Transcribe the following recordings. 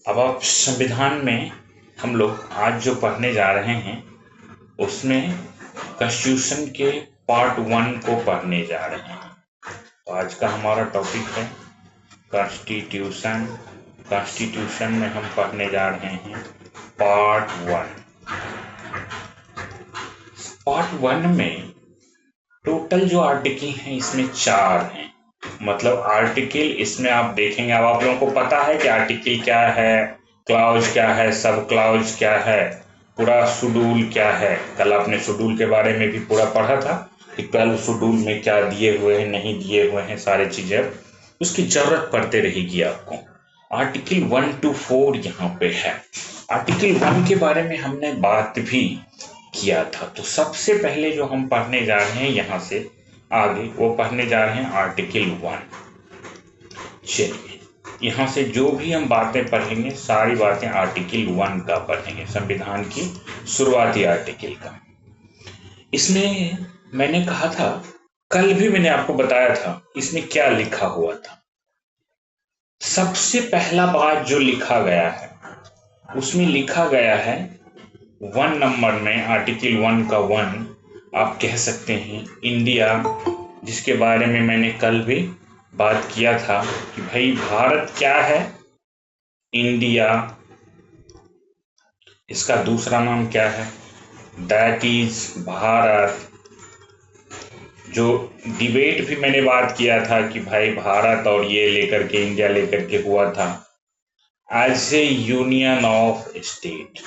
अब आप संविधान में हम लोग आज जो पढ़ने जा रहे हैं उसमें कॉन्स्टिट्यूशन के पार्ट 1 को पढ़ने जा रहे हैं। तो आज का हमारा टॉपिक है कॉन्स्टिट्यूशन। कॉन्स्टिट्यूशन में हम पढ़ने जा रहे हैं पार्ट 1। पार्ट 1 में टोटल जो आर्टिकल हैं इसमें 4 हैं। मतलब आर्टिकल इसमें आप देखेंगे, अब आप लोगों को पता है कि आर्टिकल क्या है, क्लाउज क्या है, सब क्लाउज क्या है, पूरा शेड्यूल क्या है। कल आपने शेड्यूल के बारे में भी पूरा पढ़ा था कि 12 शेड्यूल में क्या दिए हुए हैं, नहीं दिए हुए हैं, सारे चीजें उसकी जरूरत पड़ते रहेगी आपको। आर्टिकल 1 to 4 यहाँ पे है। आर्टिकल 1 के बारे में हमने बात भी किया था। तो सबसे पहले जो हम पढ़ने जा रहे हैं यहाँ से आगे वो पढ़ने जा रहे हैं आर्टिकल 1। चलिए यहाँ से जो भी हम बातें पढ़ेंगे सारी बातें आर्टिकल 1 का पढ़ेंगे, संविधान की शुरुआती आर्टिकल का। इसमें मैंने कहा था, कल भी मैंने आपको बताया था इसमें क्या लिखा हुआ था। सबसे पहला बात जो लिखा गया है उसमें लिखा गया है 1 नंबर में, आर्टिकल 1 का 1 आप कह सकते हैं इंडिया, जिसके बारे में मैंने कल भी बात किया था कि भाई भारत क्या है, इंडिया। इसका दूसरा नाम क्या है, दैट इज भारत। जो डिबेट भी मैंने बात किया था कि भाई भारत और ये लेकर के, इंडिया लेकर के हुआ था as a union of state,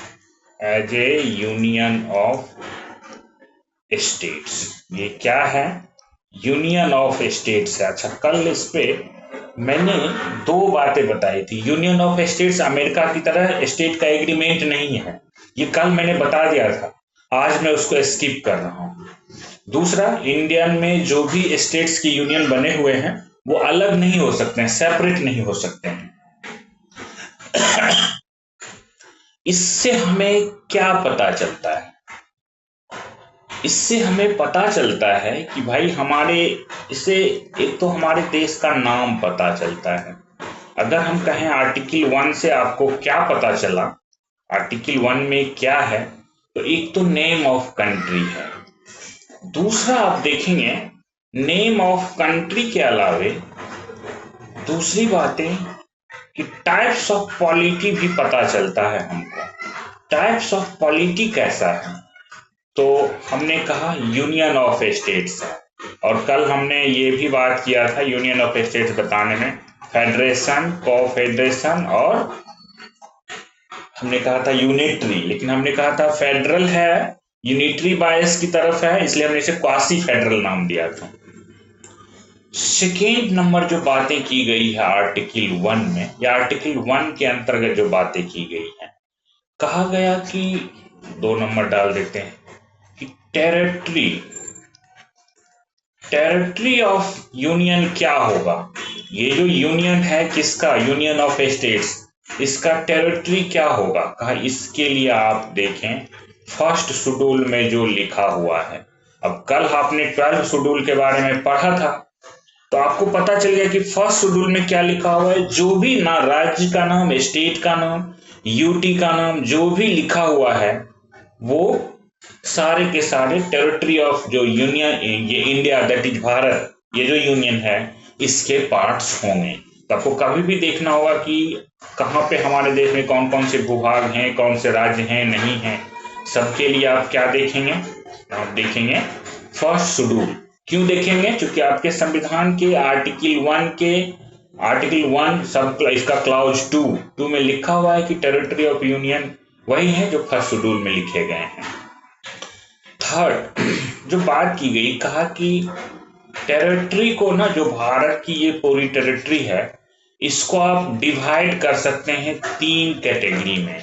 as a union of states. ये क्या है, यूनियन ऑफ स्टेट्स है। अच्छा, कल इस पे मैंने 2 बातें बताई थी। यूनियन ऑफ स्टेट्स अमेरिका की तरह स्टेट का एग्रीमेंट नहीं है, ये कल मैंने बता दिया था, आज मैं उसको स्किप कर रहा हूँ। दूसरा, इंडियन में जो भी स्टेट्स की यूनियन बने हुए हैं वो अलग नहीं हो सकते हैं, सेपरेट नहीं हो सकते हैं। इससे हमें क्या पता चलता है, इससे हमें पता चलता है कि भाई हमारे, इससे एक तो हमारे देश का नाम पता चलता है। अगर हम कहें आर्टिकल 1 से आपको क्या पता चला, आर्टिकल 1 में क्या है, तो एक तो नेम ऑफ कंट्री है। दूसरा आप देखेंगे नेम ऑफ कंट्री के अलावे दूसरी बातें कि टाइप्स ऑफ पॉलिटी भी पता चलता है हमको। टाइप्स ऑफ पॉलिटी कैसा है, तो हमने कहा यूनियन ऑफ स्टेट्स है। और कल हमने ये भी बात किया था यूनियन ऑफ स्टेट्स बताने में, फेडरेशन, कोफेडरेशन और हमने कहा था यूनिटरी, लेकिन हमने कहा था फेडरल है, यूनिटरी बायस की तरफ है, इसलिए हमने इसे क्वासी फेडरल नाम दिया था। सेकेंड नंबर जो बातें की गई है आर्टिकल 1 में, या आर्टिकल 1 के अंतर्गत जो बातें की गई है, कहा गया कि 2 नंबर डाल देते हैं कि टेरिटरी, टेरिटरी ऑफ यूनियन क्या होगा। ये जो यूनियन है किसका, यूनियन ऑफ स्टेट्स, इसका टेरिटरी क्या होगा। कहा इसके लिए आप देखें फर्स्ट शेड्यूल में जो लिखा हुआ है। अब कल आपने 12 शेड्यूल के बारे में पढ़ा था तो आपको पता चल गया कि फर्स्ट शेड्यूल में क्या लिखा हुआ है। जो भी ना राज्य का नाम, स्टेट का नाम, यूटी का नाम, जो भी लिखा हुआ है वो सारे के सारे टेरिटरी ऑफ जो यूनियन, ये इंडिया दैट इज भारत, ये जो यूनियन है इसके पार्ट्स होंगे। तो आपको कभी भी देखना होगा कि कहाँ पे हमारे देश में कौन कौन से भूभाग हैं, कौन से राज्य हैं, नहीं हैं, सबके लिए आप क्या देखेंगे, आप देखेंगे फर्स्ट शेड्यूल। क्यों देखेंगे, क्योंकि आपके संविधान के आर्टिकल 1 के, आर्टिकल 1 सब इसका क्लाउज 2 में लिखा हुआ है कि टेरिटरी ऑफ यूनियन वही है जो फर्स्ट शेड्यूल में लिखे गए हैं। थर्ड जो बात की गई, कहा कि टेरिटरी को ना, जो भारत की ये पूरी टेरिटरी है इसको आप डिवाइड कर सकते हैं 3 कैटेगरी में।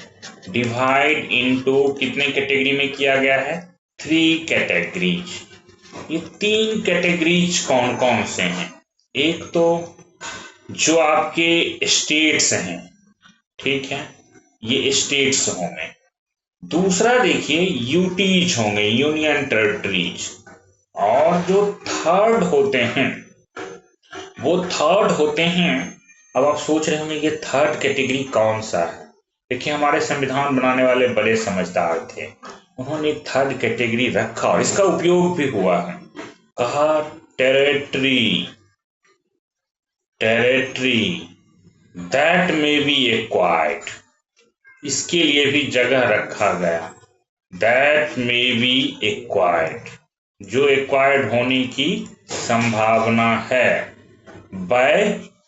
डिवाइड इनटू कितने कैटेगरी में किया गया है, 3 कैटेगरीज। ये 3 कैटेगरीज कौन कौन से हैं, एक तो जो आपके स्टेट्स हैं, ठीक है, ये स्टेट्स होंगे। दूसरा देखिए यूटीज होंगे, यूनियन टेरिटरीज। और जो थर्ड होते हैं वो थर्ड होते हैं अब आप सोच रहे होंगे ये थर्ड कैटेगरी कौन सा है। देखिए, हमारे संविधान बनाने वाले बड़े समझदार थे, उन्होंने थर्ड कैटेगरी रखा और इसका उपयोग भी हुआ है। कहा टेरिटरी, टेरिटरी दैट में बी एक्वायर्ड, इसके लिए भी जगह रखा गया, दैट में बी एक्वायर्ड, जो एक्वायर्ड होने की संभावना है, बाय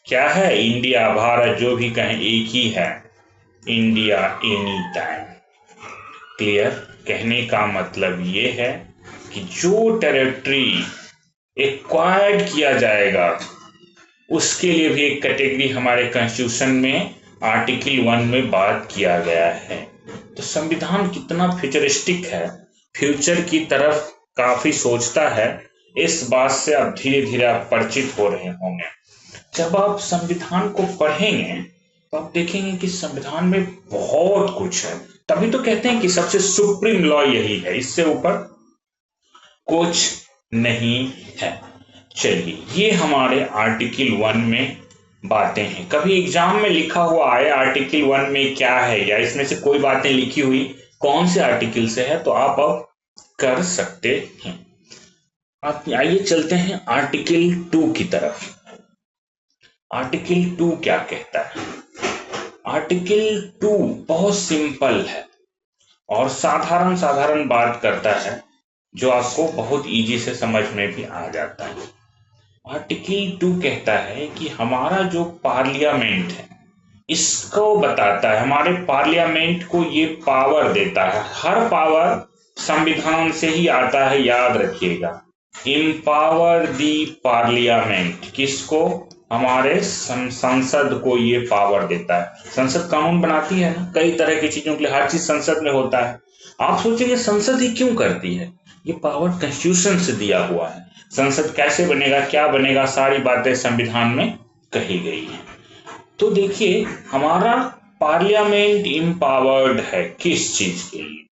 क्या है, इंडिया, भारत, जो भी कहें एक ही है, इंडिया एनी टाइम। क्लियर? कहने का मतलब ये है कि जो टेरिटरी एक्वायर्ड किया जाएगा उसके लिए भी एक कैटेगरी हमारे कॉन्स्टिट्यूशन में आर्टिकल 1 में बात किया गया है। तो संविधान कितना फ्यूचरिस्टिक है, फ्यूचर की तरफ काफी सोचता है, इस बात से अब धीरे धीरे आप परिचित हो रहे होंगे। जब आप संविधान को पढ़ेंगे तो आप देखेंगे कि संविधान में बहुत कुछ है, तभी तो कहते हैं कि सबसे सुप्रीम लॉ यही है, इससे ऊपर कुछ नहीं है। चलिए, ये हमारे आर्टिकल 1 में बातें हैं। कभी एग्जाम में लिखा हुआ आए आर्टिकल 1 में क्या है, या इसमें से कोई बातें लिखी हुई कौन से आर्टिकल से है, तो आप अब कर सकते हैं। आप आइए चलते हैं आर्टिकल 2 की तरफ। आर्टिकल 2 क्या कहता है? आर्टिकल 2 बहुत सिंपल है और साधारण साधारण बात करता है, जो आपको बहुत इजी से समझ में भी आ जाता है। आर्टिकल 2 कहता है कि हमारा जो पार्लियामेंट है, इसको बताता है, हमारे पार्लियामेंट को ये पावर देता है। हर पावर संविधान से ही आता है, याद रखिएगा। एम्पावर दी पार्लियामेंट, किसको? हमारे संसद को ये पावर देता है। संसद कानून बनाती है ना, कई तरह की चीजों के लिए, हर चीज संसद में होता है। आप सोचेंगे संसद ही क्यों करती है? ये पावर कॉन्स्टिट्यूशन से दिया हुआ है। संसद कैसे बनेगा, क्या बनेगा, सारी बातें संविधान में कही गई है। तो देखिए, हमारा पार्लियामेंट एम्पावर्ड है किस चीज के लिए?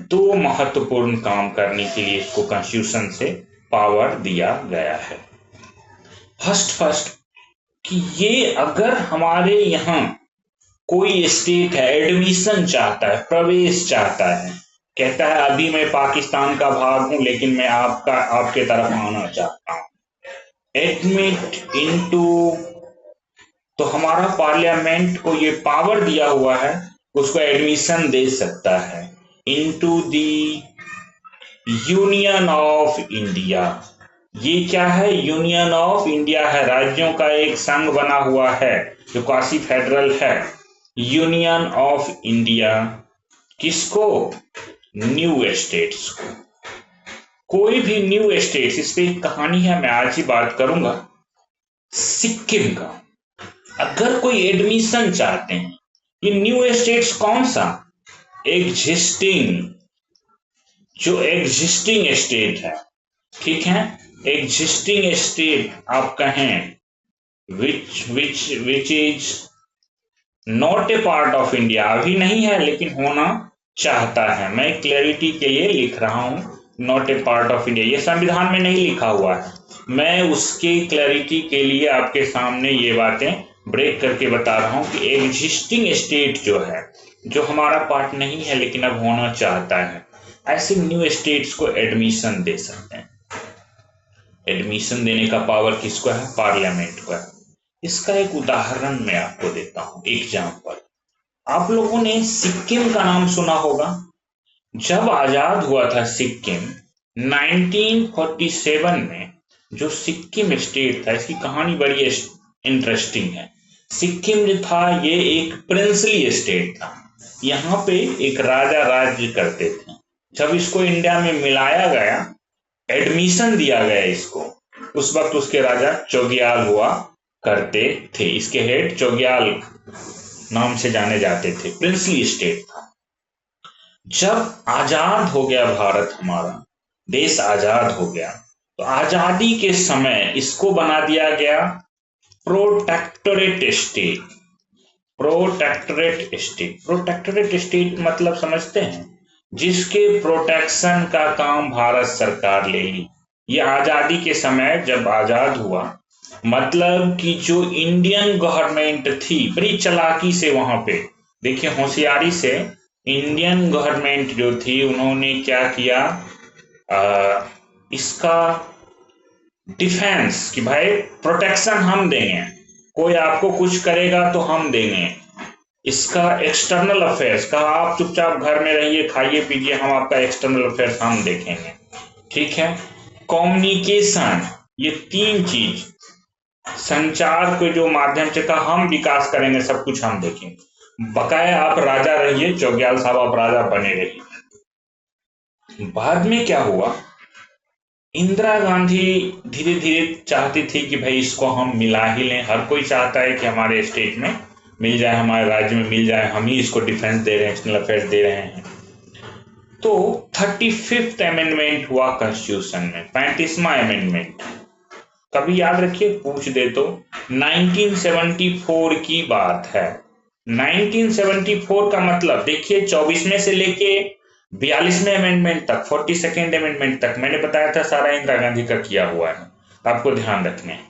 2 महत्वपूर्ण काम करने के लिए इसको कॉन्स्टिट्यूशन से पावर दिया गया है। फर्स्ट कि ये अगर हमारे यहाँ कोई स्टेट है, एडमिशन चाहता है, प्रवेश चाहता है, कहता है अभी मैं पाकिस्तान का भाग हूं लेकिन मैं आपके तरफ आना चाहता हूं, एडमिट इनटू, तो हमारा पार्लियामेंट को ये पावर दिया हुआ है, उसको एडमिशन दे सकता है into the union of India. ये क्या है? यूनियन ऑफ इंडिया है, राज्यों का एक संघ बना हुआ है जो क्वासी फेडरल है। यूनियन ऑफ इंडिया किसको? न्यू स्टेट्स को। कोई भी न्यू स्टेट्स, इस पे एक कहानी है, मैं आज ही बात करूंगा। सिक्किम का अगर कोई एडमिशन चाहते हैं, ये न्यू स्टेट्स कौन सा? एग्जिस्टिंग, जो एग्जिस्टिंग स्टेट है, ठीक है, एग्जिस्टिंग स्टेट आप कहें, which is not a part of India, अभी नहीं है लेकिन होना चाहता है। मैं क्लैरिटी के लिए लिख रहा हूं, not a part of India, ये संविधान में नहीं लिखा हुआ है, मैं उसके क्लैरिटी के लिए आपके सामने ये बातें ब्रेक करके बता रहा हूं कि एग्जिस्टिंग स्टेट जो है, जो हमारा पार्ट नहीं है लेकिन अब होना चाहता है, ऐसे न्यू स्टेट्स को एडमिशन दे सकते हैं। एडमिशन देने का पावर किसको है? पार्लियामेंट को है। इसका एक उदाहरण मैं आपको देता हूं, एग्जाम्पल। आप लोगों ने सिक्किम का नाम सुना होगा। जब आजाद हुआ था सिक्किम 1947 में, जो सिक्किम स्टेट था, इसकी कहानी बड़ी इंटरेस्टिंग है। सिक्किम जो था ये एक प्रिंसली स्टेट था, यहाँ पे एक राजा राज्य करते थे। जब इसको इंडिया में मिलाया गया, एडमिशन दिया गया इसको, उस वक्त उसके राजा चौगियाल हुआ करते थे, इसके हेड चौगियाल नाम से जाने जाते थे, प्रिंसली स्टेट था। जब आजाद हो गया भारत, हमारा देश आजाद हो गया, तो आजादी के समय इसको बना दिया गया protectorate state. Protectorate state, protectorate state मतलब समझते हैं? जिसके प्रोटेक्शन का काम भारत सरकार ले ली। ये आजादी के समय जब आजाद हुआ मतलब कि जो इंडियन गवर्नमेंट थी बड़ी चालाकी से वहां पे, देखिए होशियारी से इंडियन गवर्नमेंट जो थी उन्होंने क्या किया, इसका डिफेंस कि भाई प्रोटेक्शन हम देंगे, कोई आपको कुछ करेगा तो हम देंगे। इसका एक्सटर्नल अफेयर्स कहा आप चुपचाप घर में रहिए, खाइए पीजिए, हम आपका एक्सटर्नल अफेयर्स हम देखेंगे। ठीक है। कम्युनिकेशन, ये तीन चीज, संचार के जो माध्यम से कहा हम विकास करेंगे, सब कुछ हम देखेंगे, बकाया आप राजा रहिए, चौग्याल साहब आप राजा बने रहिए। बाद में क्या हुआ, इंदिरा गांधी धीरे धीरे चाहती थी कि भाई इसको हम मिला ही लें, हर कोई चाहता है कि हमारे स्टेट में मिल जाए, हमारे राज्य में मिल जाए, हम ही इसको डिफेंस दे रहे हैं, एक्सटर्नल अफेयर्स दे रहे हैं। तो 35th अमेंडमेंट हुआ कॉन्स्टिट्यूशन में, 35वां अमेंडमेंट, कभी याद रखिए पूछ दे तो 1974 की बात है। 1974 का मतलब देखिए 24वें से लेके 42वें अमेंडमेंट तक, 42nd अमेंडमेंट तक मैंने बताया था सारा इंदिरा गांधी का किया हुआ है, आपको ध्यान रखना है।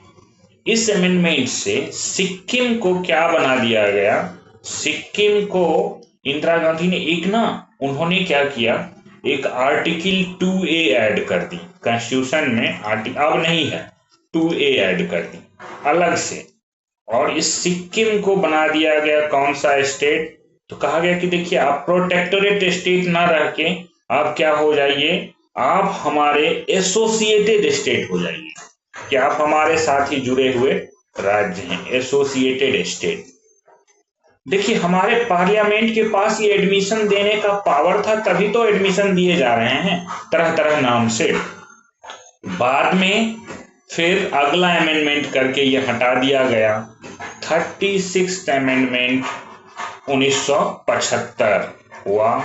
इस अमेंडमेंट से सिक्किम को क्या बना दिया गया, सिक्किम को इंदिरा गांधी ने एक ना, उन्होंने क्या किया, एक आर्टिकल 2A ऐड कर दी कॉन्स्टिट्यूशन में, आर्टिकल अब नहीं है, 2A ऐड कर दी अलग से, और इस सिक्किम को बना दिया गया कौन सा स्टेट, तो कहा गया कि देखिए आप प्रोटेक्टोरेट स्टेट ना रह के आप क्या हो जाइए, आप हमारे एसोसिएटेड स्टेट हो जाइए, कि आप हमारे साथ ही जुड़े हुए राज्य हैं, एसोसिएटेड स्टेट। देखिए हमारे पार्लियामेंट के पास ये एडमिशन देने का पावर था, तभी तो एडमिशन दिए जा रहे हैं तरह तरह नाम से। बाद में फिर अगला अमेंडमेंट करके ये हटा दिया गया, 36th अमेंडमेंट 1975 हुआ,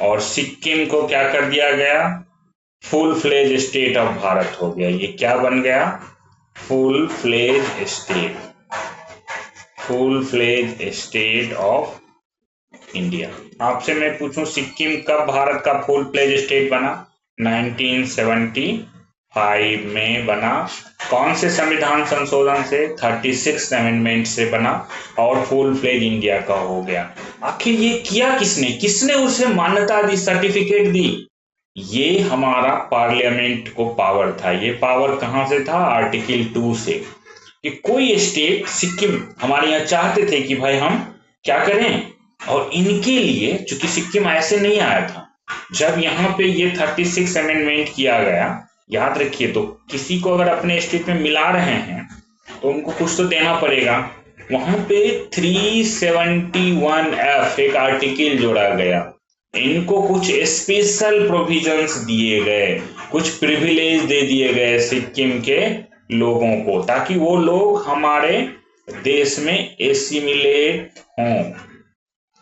और सिक्किम को क्या कर दिया गया, full fledge state of Bharat हो गया। ये क्या बन गया, full fledge state, full fledge state of India. आपसे मैं पूछूं सिक्किम कब भारत का फुल फ्लेज स्टेट बना, 1975 में बना। कौन से संविधान संशोधन से, 36th अमेंडमेंट से बना, और फुल फ्लेज इंडिया का हो गया। आखिर ये किया किसने, किसने उसे मान्यता दी, सर्टिफिकेट दी, ये हमारा पार्लियामेंट को पावर था। ये पावर कहां से था, आर्टिकल 2 से, कि कोई स्टेट, सिक्किम हमारे यहाँ चाहते थे कि भाई हम क्या करें, और इनके लिए चूंकि सिक्किम ऐसे नहीं आया था, जब यहाँ पे ये 36 अमेंडमेंट किया गया, याद रखिए, तो किसी को अगर अपने स्टेट में मिला रहे हैं तो उनको कुछ तो देना पड़ेगा। वहां पे 371F एक आर्टिकल जोड़ा गया, इनको कुछ स्पेशल प्रोविजंस दिए गए, कुछ प्रिविलेज दे दिए गए सिक्किम के लोगों को, ताकि वो लोग हमारे देश में एसिमिलेट हों।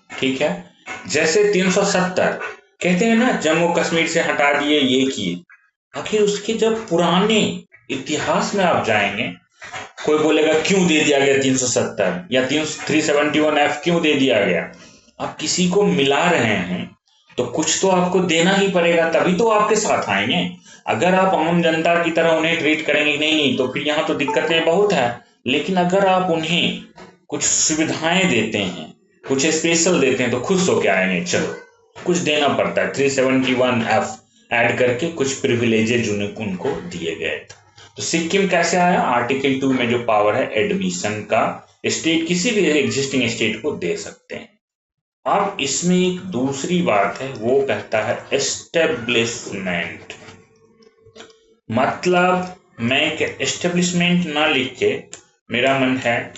ठीक है। जैसे 370 कहते हैं ना, जम्मू कश्मीर से हटा दिए, ये किए, आखिर उसके जब पुराने इतिहास में आप जाएंगे, कोई बोलेगा क्यों दे दिया गया 370 या 371F क्यों दे दिया गया। आप किसी को मिला रहे हैं तो कुछ तो आपको देना ही पड़ेगा, तभी तो आपके साथ आएंगे। अगर आप आम जनता की तरह उन्हें ट्रीट करेंगे नहीं तो फिर यहाँ तो दिक्कतें बहुत है। लेकिन अगर आप उन्हें कुछ सुविधाएं देते हैं, कुछ स्पेशल देते हैं, तो खुश होके आएंगे, चलो कुछ देना पड़ता है। 371F ऐड करके कुछ प्रिविलेजेज उनको दिए गए थे। तो सिक्किम कैसे आया, आर्टिकल 2 में जो पावर है एडमिशन का, स्टेट किसी भी एग्जिस्टिंग स्टेट को दे सकते हैं। अब इसमें एक दूसरी बात है, वो कहता है एस्टेब्लिशमेंट। मतलब मैं एस्टेब्लिशमेंट ना लिख के, मेरा मन है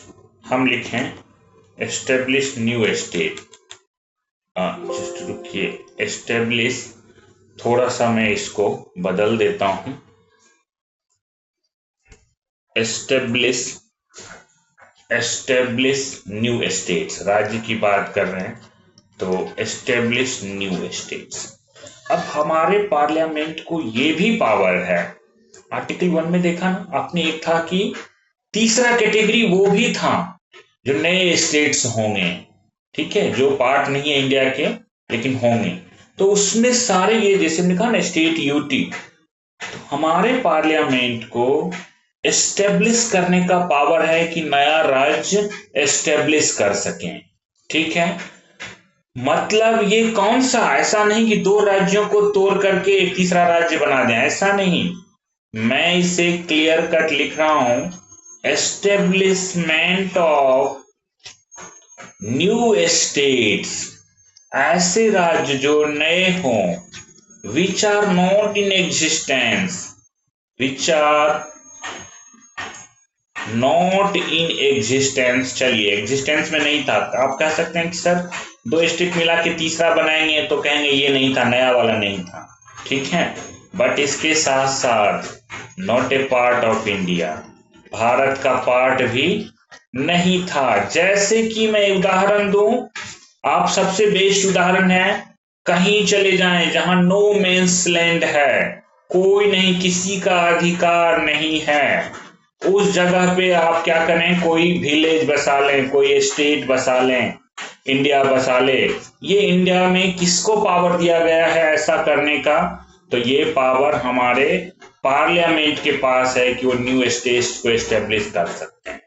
हम लिखें एस्टेब्लिश न्यू स्टेट। जस्ट रुकिए, एस्टेब्लिश, थोड़ा सा मैं इसको बदल देता हूं, एस्टेब्लिश न्यू स्टेट्स, राज्य की बात कर रहे हैं तो एस्टेब्लिश न्यू स्टेट्स। अब हमारे पार्लियामेंट को ये भी पावर है, आर्टिकल 1 में देखा ना आपने, एक था कि तीसरा कैटेगरी वो भी था जो नए स्टेट्स होंगे, ठीक है, जो पार्ट नहीं है इंडिया के लेकिन होंगे, तो उसमें सारे ये जैसे हमने कहा ना स्टेट यूटी, तो हमारे पार्लियामेंट को एस्टेब्लिश करने का पावर है कि नया राज्य एस्टेब्लिश कर सकें। ठीक है, मतलब ये कौन सा, ऐसा नहीं कि दो राज्यों को तोड़ करके एक तीसरा राज्य बना दें, ऐसा नहीं। मैं इसे क्लियर कट लिख रहा हूं, एस्टेब्लिशमेंट ऑफ न्यू स्टेट्स, ऐसे राज्य जो नए हों, which are not in existence, which are not in existence. चलिए, एग्जिस्टेंस में नहीं था, आप कह सकते हैं कि सर दो स्टेट मिला के तीसरा बनाएंगे, तो कहेंगे ये नहीं था, नया वाला नहीं था। ठीक है, बट इसके साथ साथ not a part of India, Bharat का पार्ट भी नहीं था। जैसे कि मैं उदाहरण दूं, आप सबसे बेस्ट उदाहरण है, कहीं चले जाएं जहां नो मेंस लैंड है, कोई नहीं, किसी का अधिकार नहीं है, उस जगह पे आप क्या करें, कोई विलेज बसा लें, कोई स्टेट बसा लें, इंडिया बसा ले। ये इंडिया में किसको पावर दिया गया है ऐसा करने का? तो ये पावर हमारे पार्लियामेंट के पास है कि वो न्यू स्टेट्स को एस्टेब्लिश कर सकते हैं।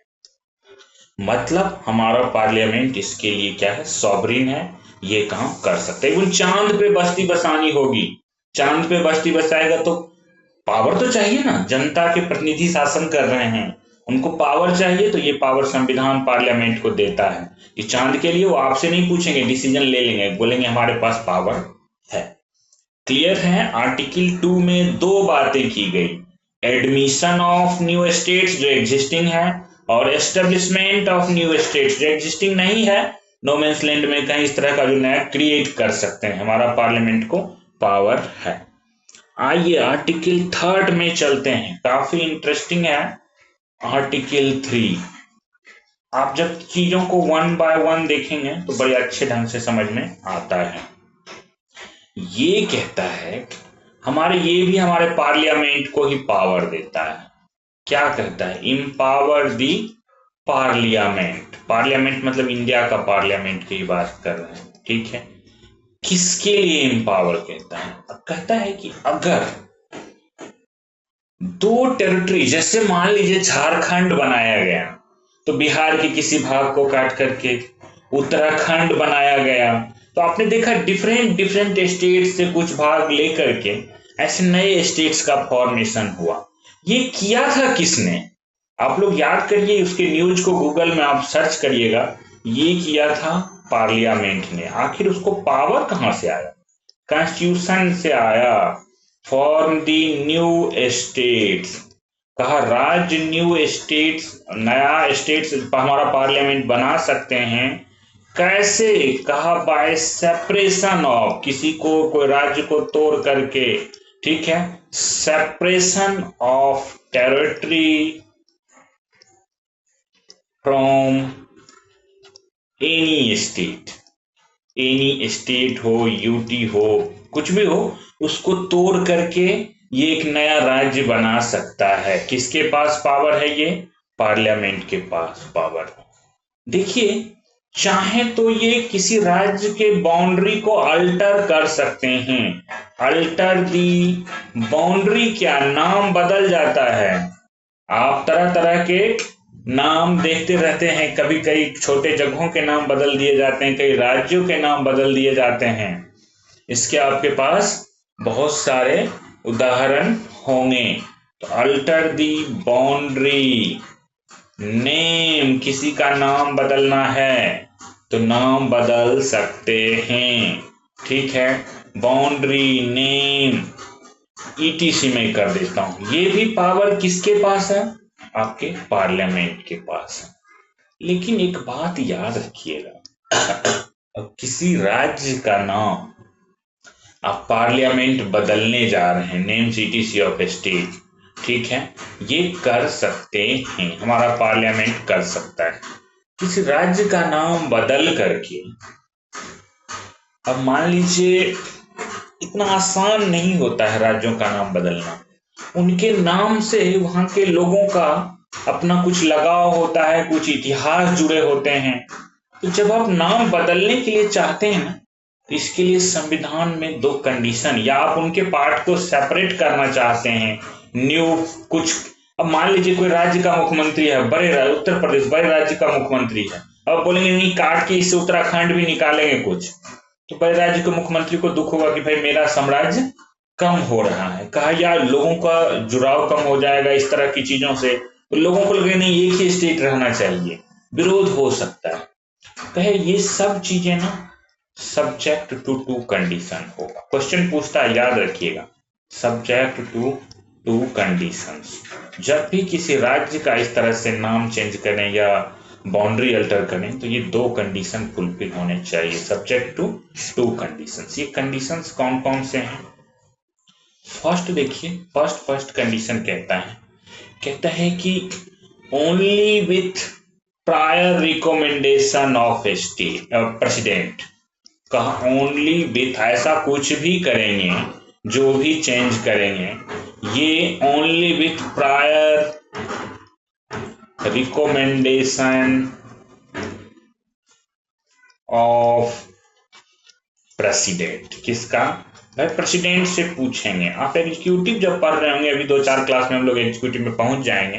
मतलब हमारा पार्लियामेंट इसके लिए क्या है, सॉवरिन है, ये काम कर सकते हैं। चांद पे बस्ती बसानी होगी, चांद पे बस्ती बसाएगा तो पावर तो चाहिए ना, जनता के प्रतिनिधि शासन कर रहे हैं, उनको पावर चाहिए, तो ये पावर संविधान पार्लियामेंट को देता है कि चांद के लिए वो आपसे नहीं पूछेंगे, डिसीजन ले लेंगे, बोलेंगे हमारे पास पावर है। क्लियर है? आर्टिकल 2 में दो बातें की गई, एडमिशन ऑफ न्यू स्टेट्स जो एग्जिस्टिंग है, और एस्टेब्लिशमेंट ऑफ न्यू स्टेट्स जो एग्जिस्टिंग नहीं है, नो मेंस लैंड में कहीं इस तरह का जो नया क्रिएट कर सकते हैं, हमारा पार्लियामेंट को पावर है। आइए आर्टिकल 3 में चलते हैं, काफी इंटरेस्टिंग है आर्टिकल 3। आप जब चीजों को वन बाय वन देखेंगे तो बड़े अच्छे ढंग से समझ में आता है। ये कहता है ये भी हमारे पार्लियामेंट को ही पावर देता है। क्या कहता है? इम्पावर दी पार्लियामेंट। पार्लियामेंट मतलब इंडिया का पार्लियामेंट की बात कर रहे हैं। ठीक है, किसके लिए इम्पावर कहता है? कहता है कि अगर दो टेरिटरी, जैसे मान लीजिए झारखंड बनाया गया तो बिहार के किसी भाग को काट करके उत्तराखंड बनाया गया, तो आपने देखा डिफरेंट स्टेट से कुछ भाग लेकर के ऐसे नए स्टेट्स का फॉर्मेशन हुआ। ये किया था किसने? आप लोग याद करिए, उसके न्यूज को गूगल में आप सर्च करिएगा, ये किया था पार्लियामेंट ने। आखिर उसको पावर कहां से आया? कॉन्स्टिट्यूशन से आया। फॉर्म दी न्यू स्टेट्स, कहा राज्य न्यू स्टेट्स, नया स्टेट्स हमारा पार्लियामेंट बना सकते हैं। कैसे? कहा बाय सेपरेशन ऑफ, किसी को, कोई राज्य को तोड़ करके, ठीक है, separation of territory from any state. Any state हो, यूटी हो, कुछ भी हो, उसको तोड़ करके ये एक नया राज्य बना सकता है। किसके पास पावर है? ये पार्लियामेंट के पास पावर है। देखिए, चाहे तो ये किसी राज्य के बाउंड्री को अल्टर कर सकते हैं। अल्टर दी बाउंड्री, क्या नाम बदल जाता है। आप तरह तरह के नाम देखते रहते हैं, कभी कई छोटे जगहों के नाम बदल दिए जाते हैं, कई राज्यों के नाम बदल दिए जाते हैं। इसके आपके पास बहुत सारे उदाहरण होंगे। तो अल्टर दी बाउंड्री, नेम, किसी का नाम बदलना है तो नाम बदल सकते हैं। ठीक है, बाउंड्री, नेम, ईटीसी में कर देता हूं। ये भी पावर किसके पास है? आपके पार्लियामेंट के पास है। लेकिन एक बात याद रखिएगा, किसी राज्य का नाम आप पार्लियामेंट बदलने जा रहे हैं, नेम ईटीसी ऑफ स्टेट, ठीक है, ये कर सकते हैं, हमारा पार्लियामेंट कर सकता है। किसी राज्य का नाम बदल करके, अब मान लीजिए इतना आसान नहीं होता है राज्यों का नाम बदलना, उनके नाम से वहां के लोगों का अपना कुछ लगाव होता है, कुछ इतिहास जुड़े होते हैं। तो जब आप नाम बदलने के लिए चाहते हैं ना, तो इसके लिए संविधान में दो कंडीशन, या आप उनके पार्ट को सेपरेट करना चाहते हैं, न्यू कुछ अब मान लीजिए कोई राज्य का मुख्यमंत्री है, उत्तर प्रदेश बड़े राज्य का मुख्यमंत्री है, अब बोलेंगे नहीं काट के इससे उत्तराखंड भी निकालेंगे कुछ, तो बड़े राज्य के मुख्यमंत्री को दुख होगा कि भाई मेरा साम्राज्य कम हो रहा है। कहा यार लोगों का जुड़ाव कम हो जाएगा इस तरह की चीजों से, तो लोगों को लगे नहीं एक ही स्टेट रहना चाहिए, विरोध हो सकता है। कहे ये सब चीजें ना सब्जेक्ट टू टू कंडीशन होगा। क्वेश्चन पूछता है, याद रखिएगा, सब्जेक्ट टू टू कंडीशंस। जब भी किसी राज्य का इस तरह से नाम चेंज करें या बाउंड्री अल्टर करें तो ये दो कंडीशन फुलफिल होने चाहिए, सब्जेक्ट टू टू कंडीशंस। ये कंडीशंस कौन कौन से हैं? फर्स्ट देखिए, फर्स्ट कंडीशन कहता है कि only with prior recommendation of state president. कहा ओनली विथ, ऐसा कुछ भी करेंगे, जो भी चेंज करेंगे ये only with prior recommendation of president. किसका? भाई प्रेसिडेंट से पूछेंगे। आप एग्जीक्यूटिव जब पढ़ रहे होंगे, अभी 2-4 क्लास में हम लोग एग्जीक्यूटिव में पहुंच जाएंगे,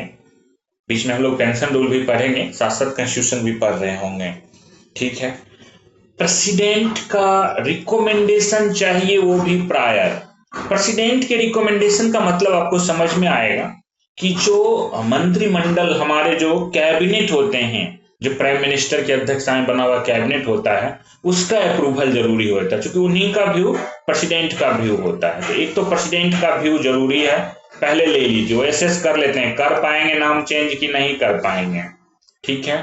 बीच में हम लोग पेंशन रूल भी पढ़ेंगे, साथ साथ कॉन्स्टिट्यूशन भी पढ़ रहे होंगे, ठीक है। प्रेसिडेंट का रिकमेंडेशन चाहिए, वो भी प्रायर। प्रेसिडेंट के रिकमेंडेशन का मतलब आपको समझ में आएगा कि जो मंत्रिमंडल, हमारे जो कैबिनेट होते हैं, जो प्राइम मिनिस्टर की अध्यक्षता में बना हुआ कैबिनेट होता है, उसका अप्रूवल जरूरी होता है, क्योंकि उन्हीं का व्यू प्रेसिडेंट का व्यू होता है। तो एक तो प्रेसिडेंट का व्यू जरूरी है, पहले ले लीजिए, एसेस कर लेते हैं, कर पाएंगे नाम चेंज कि नहीं कर पाएंगे, ठीक है।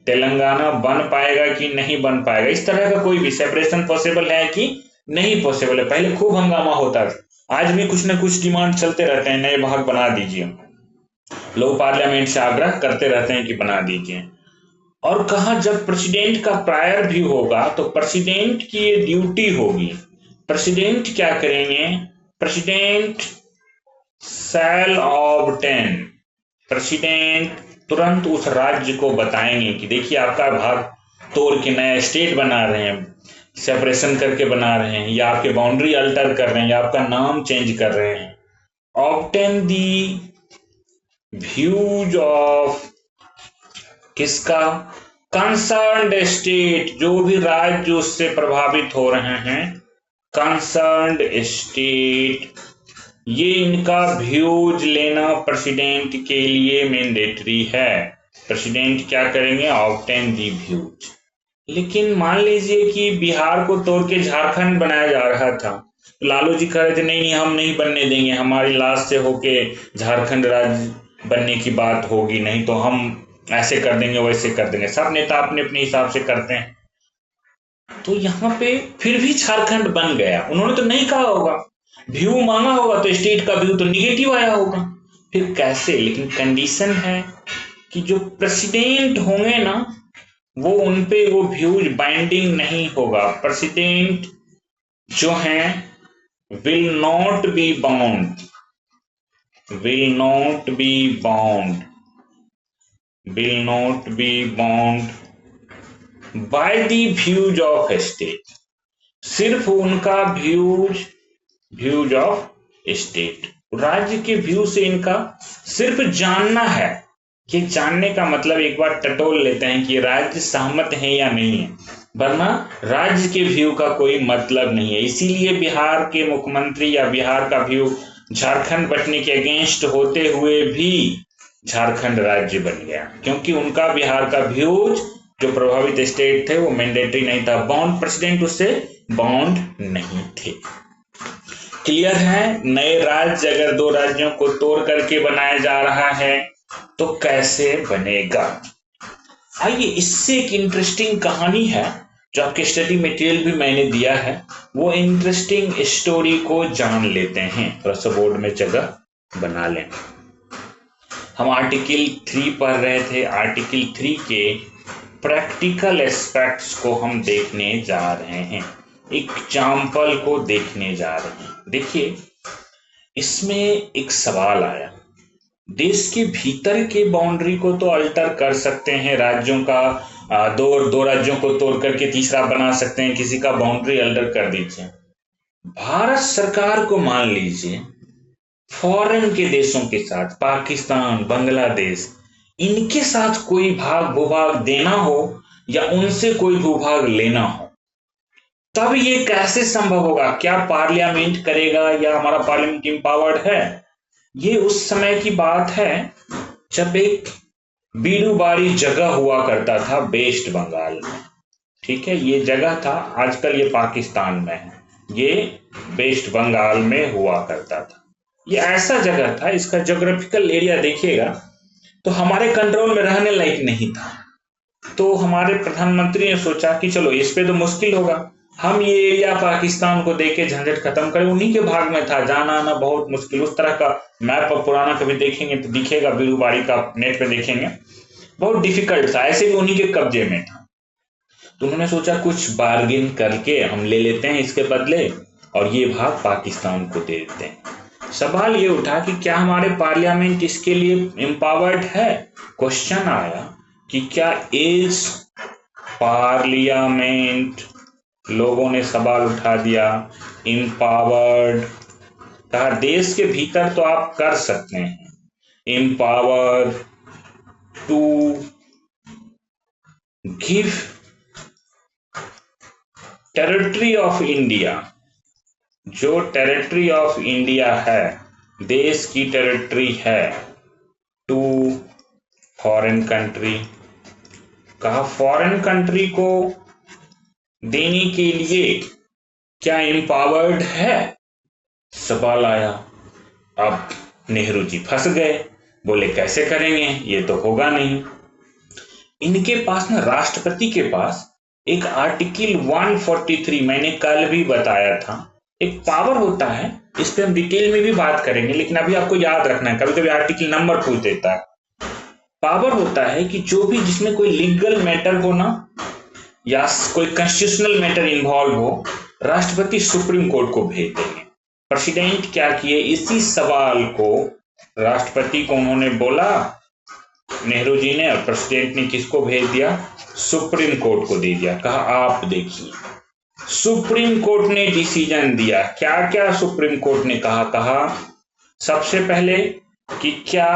तेलंगाना बन पाएगा कि नहीं बन पाएगा, इस तरह का कोई भी सेपरेशन पॉसिबल है कि नहीं पॉसिबल है। पहले खूब हंगामा होता था, आज भी कुछ ना कुछ डिमांड चलते रहते हैं, नए भाग बना दीजिए, लोग पार्लियामेंट से आग्रह करते रहते हैं कि बना दीजिए। और कहा जब प्रेसिडेंट का प्रायर भी होगा तो प्रेसिडेंट की ये ड्यूटी होगी। प्रेसिडेंट क्या करेंगे? प्रेसिडेंट शैल ऑब्टेन, प्रेसिडेंट तुरंत उस राज्य को बताएंगे कि देखिए आपका भाग तोड़ के नया स्टेट बना रहे हैं, सेपरेशन करके बना रहे हैं, या आपके बाउंड्री अल्टर कर रहे हैं, या आपका नाम चेंज कर रहे हैं। ऑब्टेन दी व्यूज ऑफ किसका? कंसर्न्ड स्टेट, जो भी राज्य उससे प्रभावित हो रहे हैं, कंसर्न्ड स्टेट, ये इनका व्यूज लेना प्रेसिडेंट के लिए मैंडेटरी है। प्रेसिडेंट क्या करेंगे? ऑब्टेन दी व्यूज। लेकिन मान लीजिए कि बिहार को तोड़ के झारखंड बनाया जा रहा था, तो लालू जी कह रहे थे नहीं हम नहीं बनने देंगे, हमारी लाश से होके झारखंड राज्य बनने की बात होगी, नहीं तो हम ऐसे कर देंगे वैसे कर देंगे। सब नेता अपने अपने हिसाब से करते हैं, तो यहाँ पे फिर भी झारखंड बन गया। उन्होंने तो नहीं कहा होगा, व्यू मांगा होगा तो स्टेट का व्यू तो निगेटिव आया होगा, फिर कैसे? लेकिन कंडीशन है कि जो प्रेसिडेंट होंगे ना, वो उनपे वो व्यूज बाइंडिंग नहीं होगा। प्रेसिडेंट जो हैं will not be bound, will not be bound, will not be bound by the views of state। सिर्फ उनका व्यूज ऑफ स्टेट, राज्य के व्यू से इनका सिर्फ जानना है। कि जानने का मतलब एक बार टटोल लेते हैं कि राज्य सहमत है या नहीं है, वरना राज्य के व्यू का कोई मतलब नहीं है। इसीलिए बिहार के मुख्यमंत्री या बिहार का व्यू झारखंड बंटने के अगेंस्ट होते हुए भी झारखंड राज्य बन गया, क्योंकि उनका बिहार का व्यूज जो प्रभावित स्टेट थे वो मैंडेटरी नहीं था, बाउंड, प्रेसिडेंट उससे बाउंड नहीं थे। क्लियर है? नए राज्य अगर दो राज्यों को तोड़ करके बनाया जा रहा है तो कैसे बनेगा? आइए, इससे एक इंटरेस्टिंग कहानी है जो आपके स्टडी मटेरियल भी मैंने दिया है, वो इंटरेस्टिंग स्टोरी को जान लेते हैं। थोड़ा सा बोर्ड में जगह बना लें। हम आर्टिकल 3 पढ़ रहे थे, आर्टिकल 3 के प्रैक्टिकल एस्पेक्ट्स को हम देखने जा रहे हैं, एग्जाम्पल को देखने जा रहे हैं। देखिए, इसमें एक सवाल आया, देश के भीतर के बाउंड्री को तो अल्टर कर सकते हैं, राज्यों का दो राज्यों को तोड़ करके तीसरा बना सकते हैं, किसी का बाउंड्री अल्टर कर दीजिए। भारत सरकार को मान लीजिए फॉरेन के देशों के साथ, पाकिस्तान, बांग्लादेश, इनके साथ कोई भाग भूभाग देना हो या उनसे कोई भूभाग लेना हो, तब ये कैसे संभव होगा? क्या पार्लियामेंट करेगा या हमारा पार्लियामेंट इम्पावर्ड है? ये उस समय की बात है जब एक बीरूबारी जगह हुआ करता था वेस्ट बंगाल में। ठीक है, ये जगह था, आजकल ये पाकिस्तान में है, ये वेस्ट बंगाल में हुआ करता था। ये ऐसा जगह था, इसका ज्योग्राफिकल एरिया देखिएगा तो हमारे कंट्रोल में रहने लायक नहीं था। तो हमारे प्रधानमंत्री ने सोचा कि चलो इस पे तो मुश्किल होगा, हम ये एरिया पाकिस्तान को देके झंझट खत्म करें। उन्हीं के भाग में था, जाना आना बहुत मुश्किल। उस तरह का मैप अब पुराना कभी देखेंगे तो दिखेगा, बीरूबारी का नेट पे देखेंगे, बहुत डिफिकल्ट था, ऐसे भी उन्हीं के कब्जे में था। तो उन्होंने सोचा कुछ बार्गेन करके हम ले लेते हैं इसके बदले और ये भाग पाकिस्तान को दे देते हैं। सवाल ये उठा कि क्या हमारे पार्लियामेंट इसके लिए एम्पावर्ड है? क्वेश्चन आया कि क्या इज पार्लियामेंट, लोगों ने सवाल उठा दिया, एम्पावर्ड, कहा देश के भीतर तो आप कर सकते हैं, empower to give territory of India, जो टेरिटरी ऑफ इंडिया है, देश की टेरिटरी है, टू फॉरेन कंट्री। कहा फॉरेन कंट्री को देने के लिए क्या एम्पावर्ड है? सवाल आया। अब नेहरू जी फंस गए, बोले कैसे करेंगे, ये तो होगा नहीं। इनके पास ना, राष्ट्रपति के पास एक आर्टिकल 143, मैंने कल भी बताया था, एक पावर होता है, इस पे हम डिटेल में भी बात करेंगे, लेकिन अभी आपको याद रखना है, कभी कभी आर्टिकल नंबर पूछ देता है। पावर होता है कि जो भी जिसमें कोई लीगल मैटर हो ना, या कोई कॉन्स्टिट्यूशनल मैटर इन्वॉल्व हो, राष्ट्रपति सुप्रीम कोर्ट को भेज देंगे। प्रेसिडेंट क्या किए, इसी सवाल को राष्ट्रपति को उन्होंने बोला, नेहरू जी ने, और प्रेसिडेंट ने किसको भेज दिया? सुप्रीम कोर्ट को दे दिया। कहा आप देखिए, सुप्रीम कोर्ट ने डिसीजन दिया। क्या क्या सुप्रीम कोर्ट ने कहा सबसे पहले कि क्या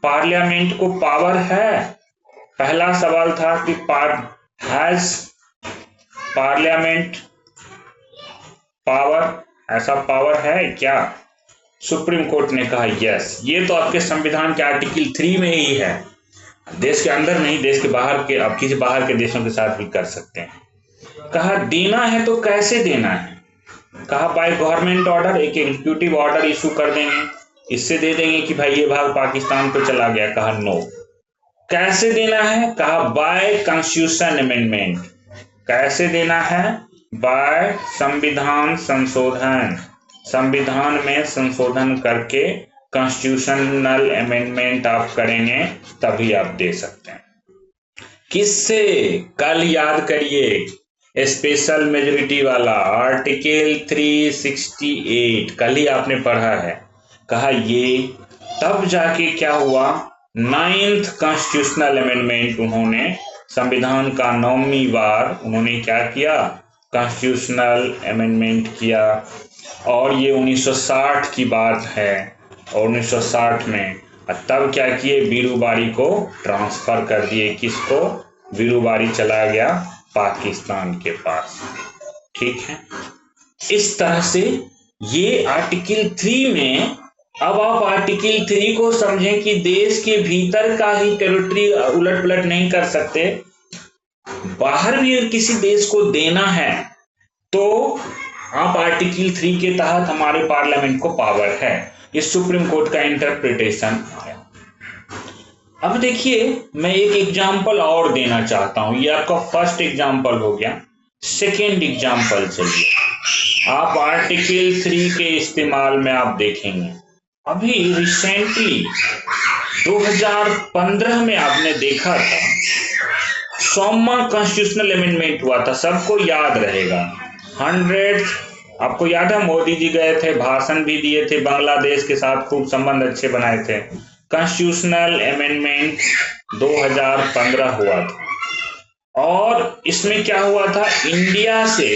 पार्लियामेंट को पावर है? पहला सवाल था कि हैज पार्लियामेंट पावर, ऐसा पावर है क्या? सुप्रीम कोर्ट ने कहा यस, ये तो आपके संविधान के आर्टिकल 3 में ही है, देश के अंदर नहीं, देश के बाहर के, आप किसी बाहर के देशों के साथ भी कर सकते हैं। कहा देना है तो कैसे देना है? कहा बाय गवर्नमेंट ऑर्डर, एक एग्जीक्यूटिव ऑर्डर इशू कर देंगे, इससे दे देंगे कि भाई ये भाग पाकिस्तान को चला गया। कहा नो। कैसे देना है? कहा बाय कॉन्स्टिट्यूशन अमेंडमेंट। कैसे देना है? बाय संविधान संशोधन, संविधान में संशोधन करके कॉन्स्टिट्यूशनल अमेंडमेंट आप करेंगे तभी आप दे सकते हैं। किससे? कल याद करिए, स्पेशल मेजोरिटी वाला आर्टिकल 368, कल ही आपने पढ़ा है। कहा ये तब जाके क्या हुआ, 9th कॉन्स्टिट्यूशनल अमेंडमेंट, उन्होंने संविधान का 9वीं बार उन्होंने क्या किया, कॉन्स्टिट्यूशनल अमेंडमेंट किया। और ये 1960 की बात है, और 1960 में तब क्या किए, बीरूबारी को ट्रांसफर कर दिए। किसको? बीरूबारी चला गया पाकिस्तान के पास। ठीक है, इस तरह से ये आर्टिकल 3 में, अब आप आर्टिकल 3 को समझें कि देश के भीतर का ही टेरिटरी उलट पलट नहीं कर सकते, बाहर भी किसी देश को देना है तो आप आर्टिकल 3 के तहत हमारे पार्लियामेंट को पावर है। ये सुप्रीम कोर्ट का इंटरप्रिटेशन आया। अब देखिए, मैं एक एग्जांपल और देना चाहता हूं, ये आपका फर्स्ट एग्जांपल हो गया, सेकेंड एग्जांपल चलिए। आप आर्टिकल 3 के इस्तेमाल में आप देखेंगे, अभी रिसेंटली 2015 में आपने देखा था 100वां कॉन्स्टिट्यूशनल अमेंडमेंट हुआ था, सबको याद रहेगा। 100, आपको याद है मोदी जी गए थे, भाषण भी दिए थे, बांग्लादेश के साथ खूब संबंध अच्छे बनाए थे। कॉन्स्टिट्यूशनल अमेंडमेंट 2015 हुआ था, और इसमें क्या हुआ था, इंडिया से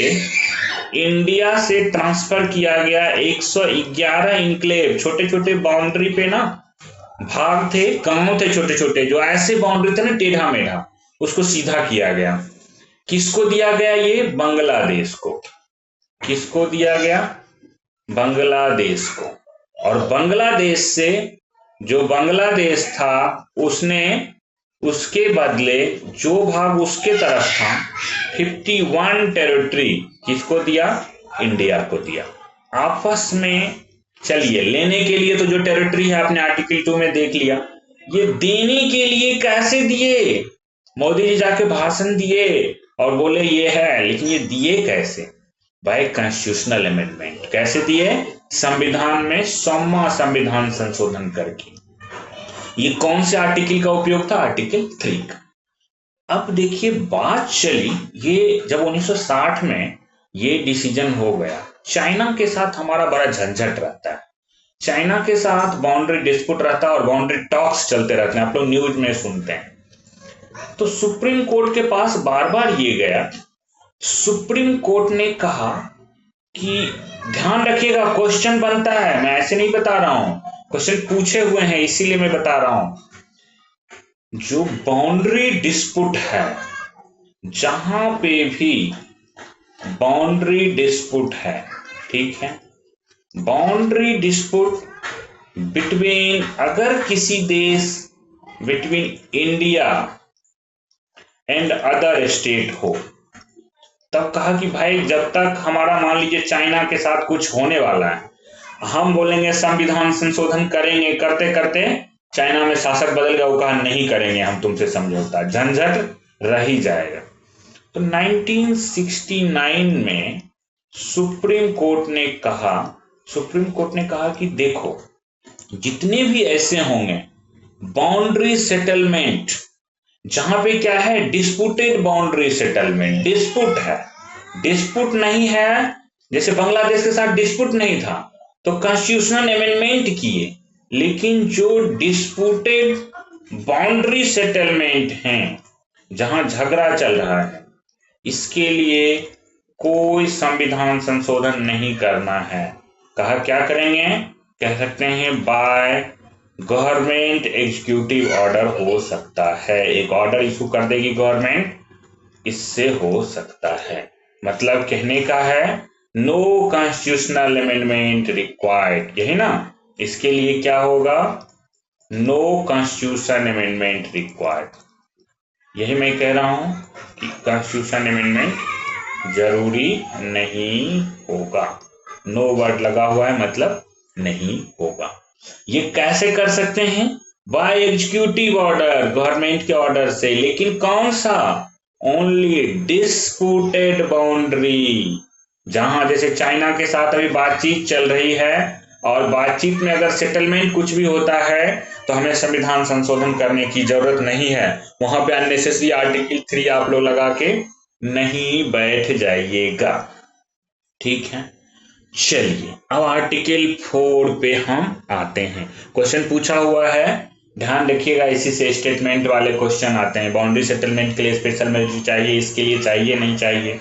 इंडिया से ट्रांसफर किया गया 111 इनक्लेव, छोटे छोटे बाउंड्री पे ना भाग थे, गांव थे छोटे छोटे, जो ऐसे बाउंड्री थे ना टेढ़ा मेढ़ा, उसको सीधा किया गया। किसको दिया गया? ये बांग्लादेश को। किसको दिया गया? बांग्लादेश को। और बांग्लादेश से, जो बांग्लादेश था उसने उसके बदले जो भाग उसके तरफ था 51 टेरिटरी किसको दिया? इंडिया को दिया। आपस में चलिए, लेने के लिए तो जो टेरिटरी है आपने आर्टिकल 2 में देख लिया, ये देने के लिए कैसे दिए? मोदी जी जाके भाषण दिए और बोले ये है, लेकिन ये दिए कैसे? By constitutional amendment. कैसे दिए? संविधान में 100वां संविधान संशोधन करके। ये कौन से आर्टिकल का उपयोग था? आर्टिकल 3 का। अब देखिए बात चली, ये जब 1960 में ये डिसीजन हो गया, चाइना के साथ हमारा बड़ा झंझट रहता है। चाइना के साथ बाउंड्री डिस्प्यूट रहता है और बाउंड्री टॉक्स चलते रहते हैं, आप लोग न्यूज में सुनते हैं। तो सुप्रीम कोर्ट के पास बार बार ये गया। सुप्रीम कोर्ट ने कहा कि ध्यान रखिएगा, क्वेश्चन बनता है, मैं ऐसे नहीं बता रहा हूं, क्वेश्चन पूछे हुए हैं इसीलिए मैं बता रहा हूं। जो बाउंड्री डिस्प्यूट है, जहां पे भी बाउंड्री डिस्प्यूट है, ठीक है, बाउंड्री डिस्प्यूट बिटवीन, अगर किसी देश, between India and other state हो, तब कहा कि भाई जब तक हमारा मान लीजिए चाइना के साथ कुछ होने वाला है, हम बोलेंगे संविधान संशोधन करेंगे, करते करते चाइना में शासक बदल गया, वो कहा नहीं करेंगे हम तुमसे समझौता, झंझट रह ही जाएगा। तो 1969 में सुप्रीम कोर्ट ने कहा कि देखो, जितने भी ऐसे होंगे बाउंड्री सेटलमेंट, जहां पे क्या है, डिस्प्यूटेड बाउंड्री सेटलमेंट, डिस्प्यूट है, डिस्प्यूट नहीं है, जैसे बांग्लादेश के साथ डिस्प्यूट नहीं था तो कॉन्स्टिट्यूशनल अमेंडमेंट किए, लेकिन जो डिस्प्यूटेड बाउंड्री सेटलमेंट हैं, जहां झगड़ा चल रहा है, इसके लिए कोई संविधान संशोधन नहीं करना है। कहा क्या करेंगे? कह सकते हैं बाय गवर्नमेंट एग्जीक्यूटिव ऑर्डर हो सकता है, एक ऑर्डर इशू कर देगी गवर्नमेंट, इससे हो सकता है। मतलब कहने का है नो कॉन्स्टिट्यूशनल अमेंडमेंट रिक्वायर्ड, यही ना, इसके लिए क्या होगा? No constitution amendment required. यही मैं कह रहा हूं कि कॉन्स्टिट्यूशन अमेंडमेंट जरूरी नहीं होगा। नो वर्ड लगा हुआ है, मतलब नहीं होगा। ये कैसे कर सकते हैं? बाय एग्जीक्यूटिव ऑर्डर, गवर्नमेंट के ऑर्डर से, लेकिन कौन सा? ओनली डिस्प्यूटेड बाउंड्री, जहां जैसे चाइना के साथ अभी बातचीत चल रही है और बातचीत में अगर सेटलमेंट कुछ भी होता है तो हमें संविधान संशोधन करने की जरूरत नहीं है, वहां पे अननेसेसरी आर्टिकल 3 आप लोग लगा के नहीं बैठ जाइएगा, ठीक है। चलिए अब आर्टिकल 4 पे हम आते हैं। क्वेश्चन पूछा हुआ है, ध्यान रखिएगा, इसी से स्टेटमेंट वाले क्वेश्चन आते हैं। बाउंड्री सेटलमेंट के लिए स्पेशल मेजर चाहिए, इसके लिए चाहिए नहीं चाहिए,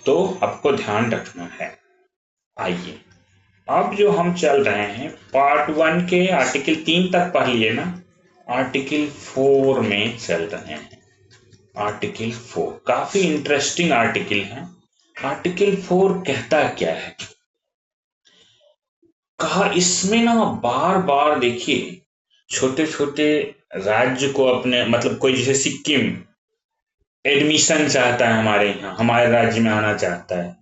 तो आपको ध्यान रखना है। आइए अब जो हम चल रहे हैं पार्ट 1 के आर्टिकल 3 तक पढ़ लिए ना, आर्टिकल 4 में चल रहे हैं। आर्टिकल 4 काफी इंटरेस्टिंग आर्टिकल है। आर्टिकल 4 कहता क्या है? कहा इसमें ना बार बार देखिए, छोटे छोटे राज्य को अपने, मतलब कोई जैसे सिक्किम एडमिशन चाहता है हमारे यहाँ, हमारे राज्य में आना चाहता है,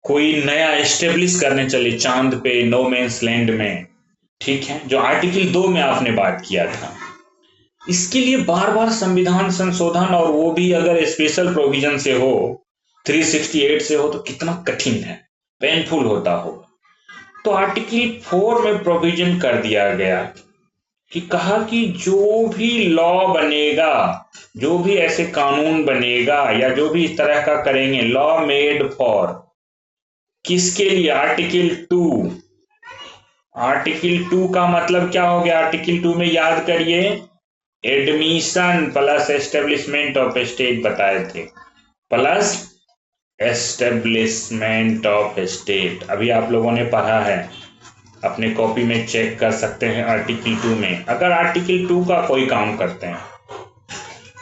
कोई नया एस्टेब्लिश करने चले चांद पे, नो मेंस लैंड में, ठीक है, जो आर्टिकल 2 में आपने बात किया था, इसके लिए बार बार संविधान संशोधन, और वो भी अगर स्पेशल प्रोविजन से हो, 368 से हो, तो कितना कठिन है, पेनफुल होता हो। तो आर्टिकल 4 में प्रोविजन कर दिया गया कि कहा कि जो भी लॉ बनेगा, जो भी ऐसे कानून बनेगा या जो भी इस तरह का करेंगे, लॉ मेड फॉर, किसके लिए? आर्टिकल 2। आर्टिकल 2 का मतलब क्या हो गया? आर्टिकल 2 में याद करिए, admission plus establishment of state बताए थे, प्लस एस्टेब्लिशमेंट ऑफ स्टेट अभी आप लोगों ने पढ़ा है, अपने कॉपी में चेक कर सकते हैं आर्टिकल 2 में। अगर आर्टिकल 2 का कोई काम करते हैं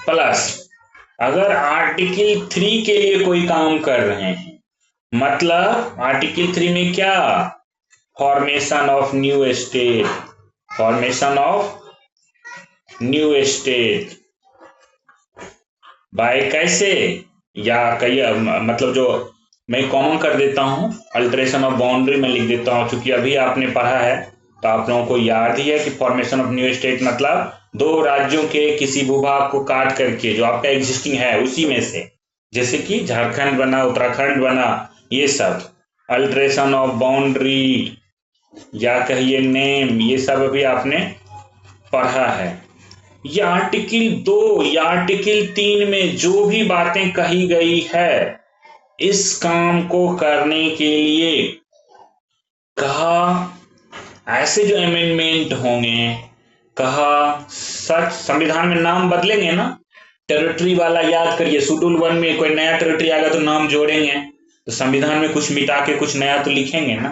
प्लस अगर आर्टिकल 3 के लिए कोई काम कर रहे हैं, मतलब आर्टिकल 3 में क्या, formation of new state, formation of new state by कैसे, या कई मतलब जो मैं कॉमन कर देता हूं, अल्टरेशन ऑफ बाउंड्री में लिख देता हूं, क्योंकि अभी आपने पढ़ा है तो आप लोगों को याद ही है कि फॉर्मेशन ऑफ न्यू स्टेट मतलब दो राज्यों के किसी भूभाग को काट करके जो आपका एग्जिस्टिंग है उसी में से, जैसे कि झारखंड बना, उत्तराखंड बना, ये सब अल्टरेशन ऑफ बाउंड्री या कहिए नेम, ये सब अभी आपने पढ़ा है। ये आर्टिकल 2 या आर्टिकल 3 में जो भी बातें कही गई है, इस काम को करने के लिए कहा ऐसे जो अमेंडमेंट होंगे, कहा सच संविधान में नाम बदलेंगे ना, टेरिटरी वाला याद करिए, शेड्यूल 1 में कोई नया टेरिटरी आएगा तो नाम जोड़ेंगे, तो संविधान में कुछ मिटा के कुछ नया तो लिखेंगे ना।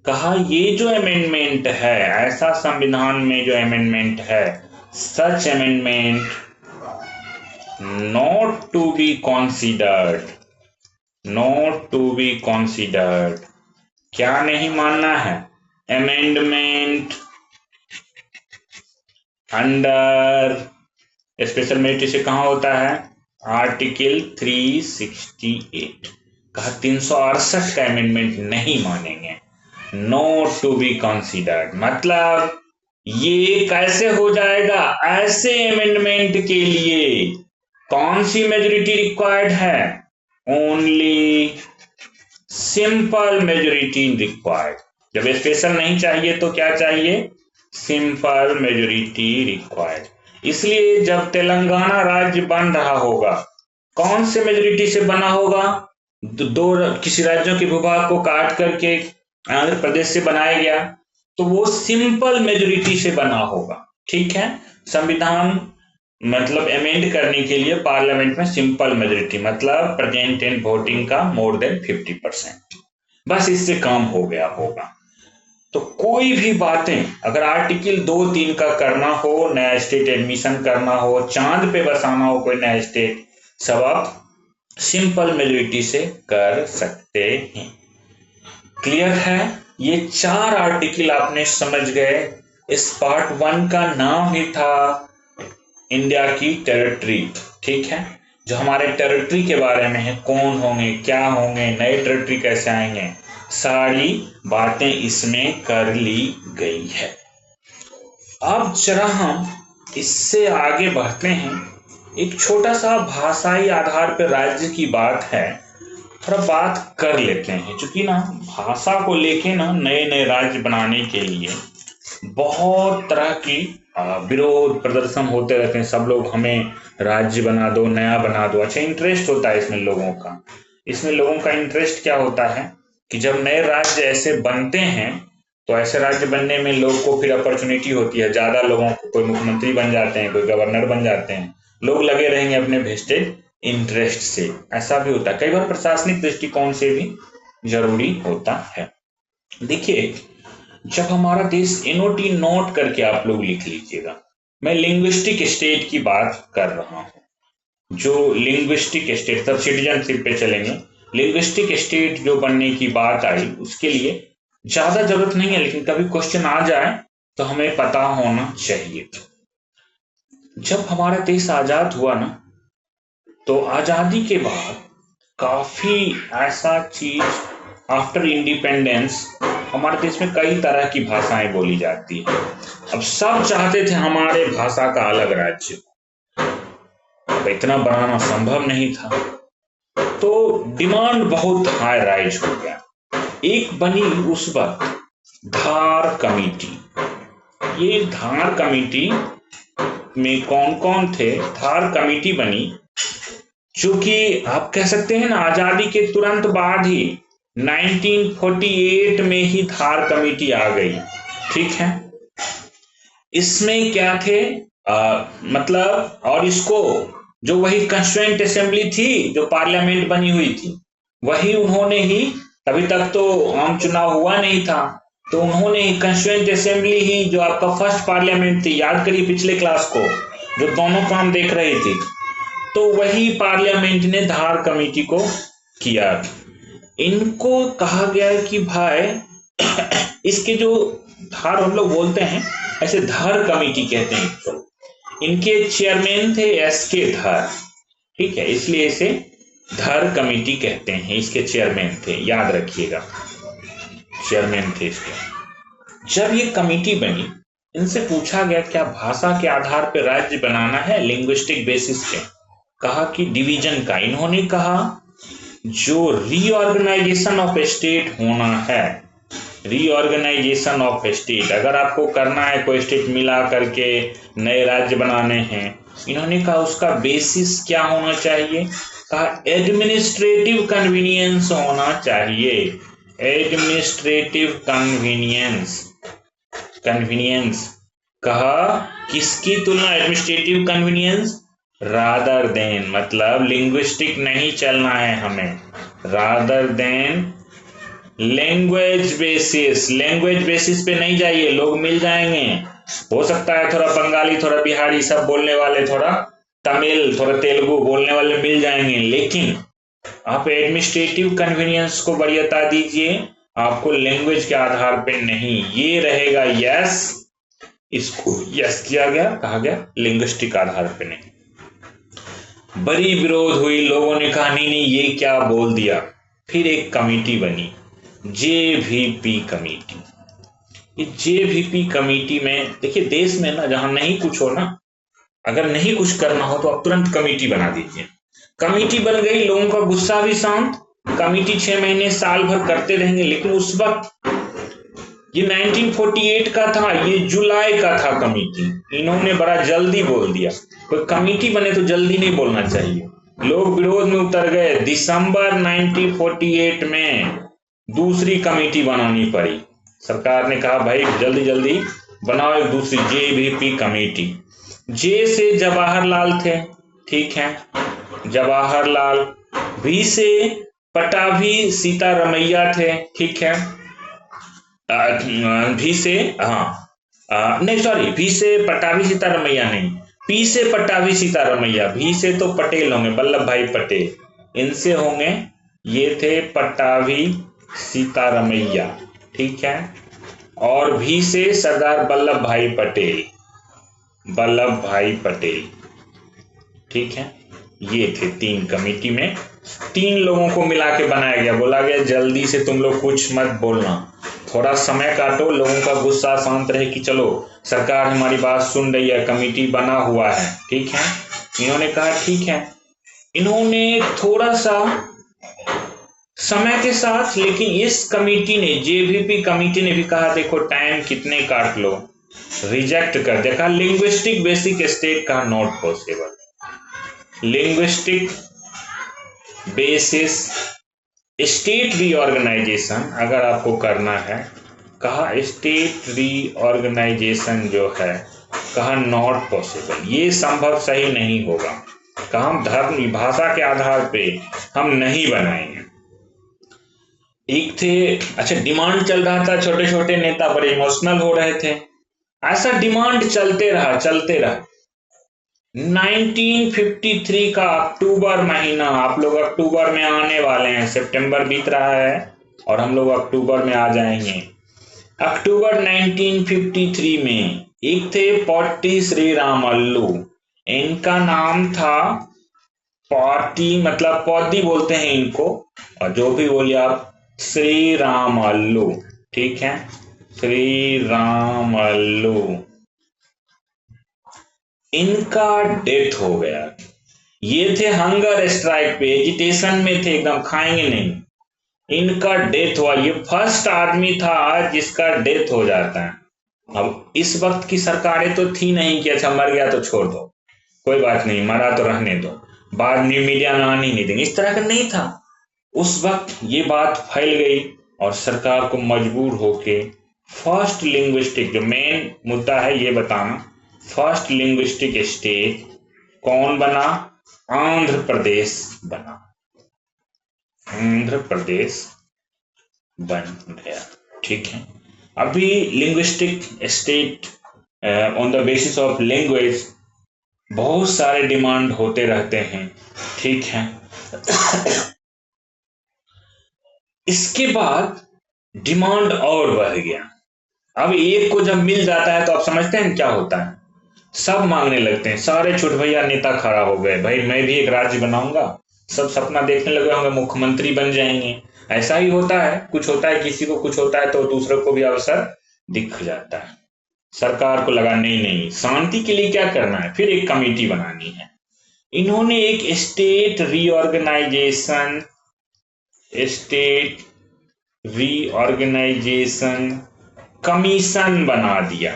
कहा ये जो अमेंडमेंट है, ऐसा संविधान में जो अमेंडमेंट है, such amendment not to be considered, not to be considered, क्या नहीं मानना है, अमेंडमेंट अंडर स्पेशल मेरिट से कहां होता है, आर्टिकल 368, कहा 368 का अमेंडमेंट नहीं मानेंगे, नॉट टू बी कंसीडर्ड, मतलब ये कैसे हो जाएगा, ऐसे अमेंडमेंट के लिए कौन सी मेजोरिटी रिक्वायर्ड है, ओनली सिंपल मेजोरिटी रिक्वायर्ड। जब स्पेशल नहीं चाहिए तो क्या चाहिए, सिंपल मेजोरिटी रिक्वायर्ड। इसलिए जब तेलंगाना राज्य बन रहा होगा, कौन से मेजोरिटी से बना होगा, दो किसी राज्यों के भूभाग को काट करके आंध्र प्रदेश से बनाया गया, तो वो सिंपल मेजोरिटी से बना होगा। ठीक है, संविधान मतलब अमेंड करने के लिए पार्लियामेंट में सिंपल मेजोरिटी मतलब प्रेजेंट एंड वोटिंग का मोर देन 50%, बस इससे काम हो गया होगा। तो कोई भी बातें अगर आर्टिकल 2-3 का करना हो, नया स्टेट एडमिशन करना हो, चांद पे बसाना हो कोई नया स्टेट, सब आप सिंपल मेजोरिटी से कर सकते हैं। क्लियर है, ये 4 आर्टिकल आपने समझ गए। इस पार्ट 1 का नाम ही था इंडिया की टेरिटरी। ठीक है, जो हमारे टेरिटरी के बारे में है, कौन होंगे, क्या होंगे, नए टेरिटरी कैसे आएंगे, सारी बातें इसमें कर ली गई है। अब जरा हम इससे आगे बढ़ते हैं, एक छोटा सा भाषाई आधार पर राज्य की बात है, थोड़ा बात कर लेते हैं, क्योंकि ना भाषा को लेके ना नए नए राज्य बनाने के लिए बहुत तरह की विरोध प्रदर्शन होते रहते हैं। सब लोग हमें राज्य बना दो, नया बना दो। अच्छा, इंटरेस्ट होता है इसमें लोगों का। इसमें लोगों का इंटरेस्ट क्या होता है कि जब नए राज्य ऐसे बनते हैं तो ऐसे राज्य बनने में लोग को फिर अपॉर्चुनिटी होती है, ज्यादा लोगों को, कोई मुख्यमंत्री बन जाते हैं, कोई गवर्नर बन जाते हैं, लोग लगे रहेंगे अपने वेस्टेड इंटरेस्ट से। ऐसा भी होता है, कई बार प्रशासनिक दृष्टिकोण से भी जरूरी होता है। देखिए, जब हमारा देश एनओटी नोट करके आप लोग लिख लीजिएगा, मैं लिंग्विस्टिक स्टेट की बात कर रहा हूं। जो लिंग्विस्टिक स्टेट, सब सिटीजनशिप पे चलेंगे, लिंग्विस्टिक स्टेट जो बनने की बात आई, उसके लिए ज्यादा जरूरत नहीं है, लेकिन कभी क्वेश्चन आ जाए तो हमें पता होना चाहिए। जब हमारा देश आजाद हुआ ना, तो आजादी के बाद काफी ऐसा चीज, आफ्टर इंडिपेंडेंस हमारे देश में कई तरह की भाषाएं बोली जाती है। अब सब चाहते थे हमारे भाषा का अलग राज्य, अब इतना बनाना संभव नहीं था, तो डिमांड बहुत हाई राइज हो गया। एक बनी उस वक्त धार कमेटी। ये धार कमेटी में कौन कौन थे, धार कमेटी बनी, जो कि आप कह सकते हैं ना आजादी के तुरंत बाद ही 1948 में ही धार कमेटी आ गई। ठीक है, इसमें क्या थे मतलब, और इसको जो वही कंस्टिट्यूएंट असेंबली थी जो पार्लियामेंट बनी हुई थी, वही उन्होंने ही, अभी तक तो आम चुनाव हुआ नहीं था, तो उन्होंने ही कंस्टिट्यूएंट असेंबली ही जो आपका फर्स्ट पार्लियामेंट थी, याद करिए पिछले क्लास को, जो दोनों काम देख रही थी, तो वही पार्लियामेंट ने धार कमेटी को किया। इनको कहा गया कि भाई इसके जो धार हम लोग बोलते हैं, ऐसे धार कमेटी कहते हैं तो इनके चेयरमैन थे एस.के. धार, ठीक है, इसलिए इसे धार कमेटी कहते हैं। इसके चेयरमैन थे, याद रखिएगा, चेयरमैन थे इसके। जब ये कमेटी बनी, इनसे पूछा गया क्या भाषा के आधार पर राज्य बनाना है, लिंग्विस्टिक बेसिस पे, कहा कि डिवीजन का। इन्होंने कहा जो रीऑर्गेनाइजेशन ऑफ स्टेट होना है, रीऑर्गेनाइजेशन ऑफ स्टेट, अगर आपको करना है कोई स्टेट मिला करके नए राज्य बनाने हैं, इन्होंने कहा उसका बेसिस क्या होना चाहिए, कहा एडमिनिस्ट्रेटिव कन्वीनियंस होना चाहिए, एडमिनिस्ट्रेटिव कन्वीनियंस, कन्वीनियंस, कहा किसकी तुलना, एडमिनिस्ट्रेटिव कन्वीनियंस रादर देन, मतलब लिंग्विस्टिक नहीं चलना है हमें, rather than language basis. Language basis पे नहीं जाइए, लोग मिल जाएंगे, हो सकता है थोड़ा बंगाली, थोड़ा बिहारी सब बोलने वाले, थोड़ा तमिल, थोड़ा तेलुगु बोलने वाले मिल जाएंगे, लेकिन आप एडमिनिस्ट्रेटिव कन्वीनियंस को वरीयता दीजिए, आपको लैंग्वेज के आधार पे नहीं। ये रहेगा यस, इसको यस किया गया, कहा गया लिंग्विस्टिक आधार पे नहीं। बड़ी विरोध हुई, लोगों ने कहा नहीं नहीं ये क्या बोल दिया। फिर एक कमेटी बनी, जेवीपी कमेटी। ये जेवीपी कमेटी में देखिए, देश में ना जहां नहीं कुछ हो ना, अगर नहीं कुछ करना हो तो आप तुरंत कमेटी बना दीजिए। कमेटी बन गई, लोगों का गुस्सा भी शांत, कमेटी 6 महीने साल भर करते रहेंगे। लेकिन उस वक्त ये 1948 का था, ये जुलाई का था कमेटी, इन्होंने बड़ा जल्दी बोल दिया। कोई कमेटी बने तो जल्दी नहीं बोलना चाहिए, लोग विरोध में उतर गए। दिसंबर 1948 में दूसरी कमेटी बनानी पड़ी, सरकार ने कहा भाई जल्दी जल्दी बनाओ एक दूसरी जेवीपी कमेटी। जे से जवाहरलाल थे, ठीक है, जवाहरलाल। वी से पटाभी सीतारमैया थे, ठीक है, भी से, हाँ नहीं सॉरी, भी से पटाभी सीतारमैया नहीं, पी से पटाभी सीतारमैया, भी से तो पटेल होंगे, वल्लभ भाई पटेल, इनसे होंगे, ये थे पटाभी सीतारमैया, ठीक है, और भी से सरदार वल्लभ भाई पटेल, वल्लभ भाई पटेल, ठीक है। ये थे तीन कमेटी में, 3 लोगों को मिला के बनाया गया। बोला गया जल्दी से तुम लोग कुछ मत बोलना, थोड़ा समय काटो, लोगों का गुस्सा शांत रहे कि चलो सरकार हमारी बात सुन रही है, कमेटी बना हुआ है, ठीक है। इन्होंने कहा ठीक है। इन्होंने थोड़ा सा समय के साथ, लेकिन इस कमेटी ने, जेवीपी कमेटी ने भी कहा देखो टाइम कितने काट लो, रिजेक्ट कर दिया, कहा लिंग्विस्टिक बेसिक स्टेट का not possible, linguistic basis state reorganisation अगर आपको करना है, कहा स्टेट रीऑर्गेनाइजेशन जो है, कहा नॉट पॉसिबल, ये संभव सही नहीं होगा, कहा हम धर्म भाषा के आधार पे हम नहीं बनाएंगे। एक थे, अच्छा डिमांड चल रहा था, छोटे छोटे नेता बड़े इमोशनल हो रहे थे, ऐसा डिमांड चलते रहा चलते रहा। 1953 का अक्टूबर महीना, आप लोग अक्टूबर में आने वाले हैं, सितंबर बीत रहा है और हम लोग अक्टूबर में आ जाएंगे। अक्टूबर 1953 में एक थे पोट्टी श्रीरामल्लू, इनका नाम था पोट्टी, मतलब पौधी बोलते हैं इनको, और जो भी बोलिए आप, श्रीरामल्लू, ठीक है, श्रीरामल्लू। इनका डेथ हो गया। ये थे हंगर स्ट्राइक पे, एजिटेशन में थे, एकदम खाएंगे नहीं, इनका डेथ हुआ। ये फर्स्ट आदमी था जिसका डेथ हो जाता है। अब इस वक्त की सरकारें तो थी नहीं कि अच्छा मर गया तो छोड़ दो, कोई बात नहीं, मरा तो रहने दो, बाद में मीडिया में आने नहीं देंगे, इस तरह का नहीं था। उस वक्त ये बात फैल गई और सरकार को मजबूर होके फर्स्ट लिंग्विस्टिक, जो मेन मुद्दा है ये बताना, फर्स्ट लिंग्विस्टिक स्टेट कौन बना, आंध्र प्रदेश बना। आंध्र प्रदेश बन गया। ठीक है, अभी linguistic state on the basis of language बहुत सारे डिमांड होते रहते हैं। ठीक है, इसके बाद डिमांड और बढ़ गया। अब एक को जब मिल जाता है तो आप समझते हैं क्या होता है, सब मांगने लगते हैं। सारे छोट भैया नेता खड़ा हो गए, भाई मैं भी एक राज्य बनाऊंगा। सब सपना देखने लगे होंगे मुख्यमंत्री बन जाएंगे। ऐसा ही होता है, कुछ होता है, किसी को कुछ होता है तो दूसरे को भी अवसर दिख जाता है। सरकार को लगा नहीं नहीं, शांति के लिए क्या करना है, फिर एक कमेटी बनानी है। इन्होंने एक स्टेट रीऑर्गेनाइजेशन कमीशन बना दिया।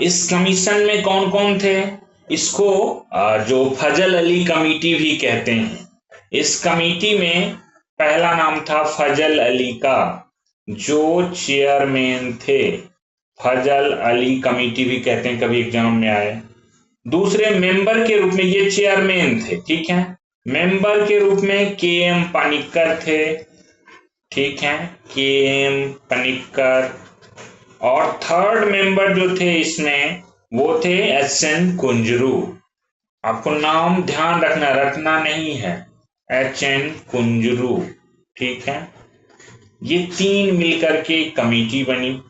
इस कमीशन में कौन कौन थे, इसको जो फजल अली कमेटी भी कहते हैं। इस कमेटी में पहला नाम था फजल अली का, जो चेयरमैन थे। फजल अली कमेटी भी कहते हैं, कभी एग्जाम में आए। दूसरे मेंबर के रूप में, ये चेयरमैन थे, ठीक है। मेंबर के रूप में के.एम. पनिक्कर थे, ठीक है, के.एम. पनिक्कर। और थर्ड मेंबर जो थे इसमें, वो थे एच.एन. कुंजरू। आपको नाम ध्यान रखना नहीं है, एच.एन. कुंजरू, ठीक है। ये तीन मिलकर के कमेटी बनी।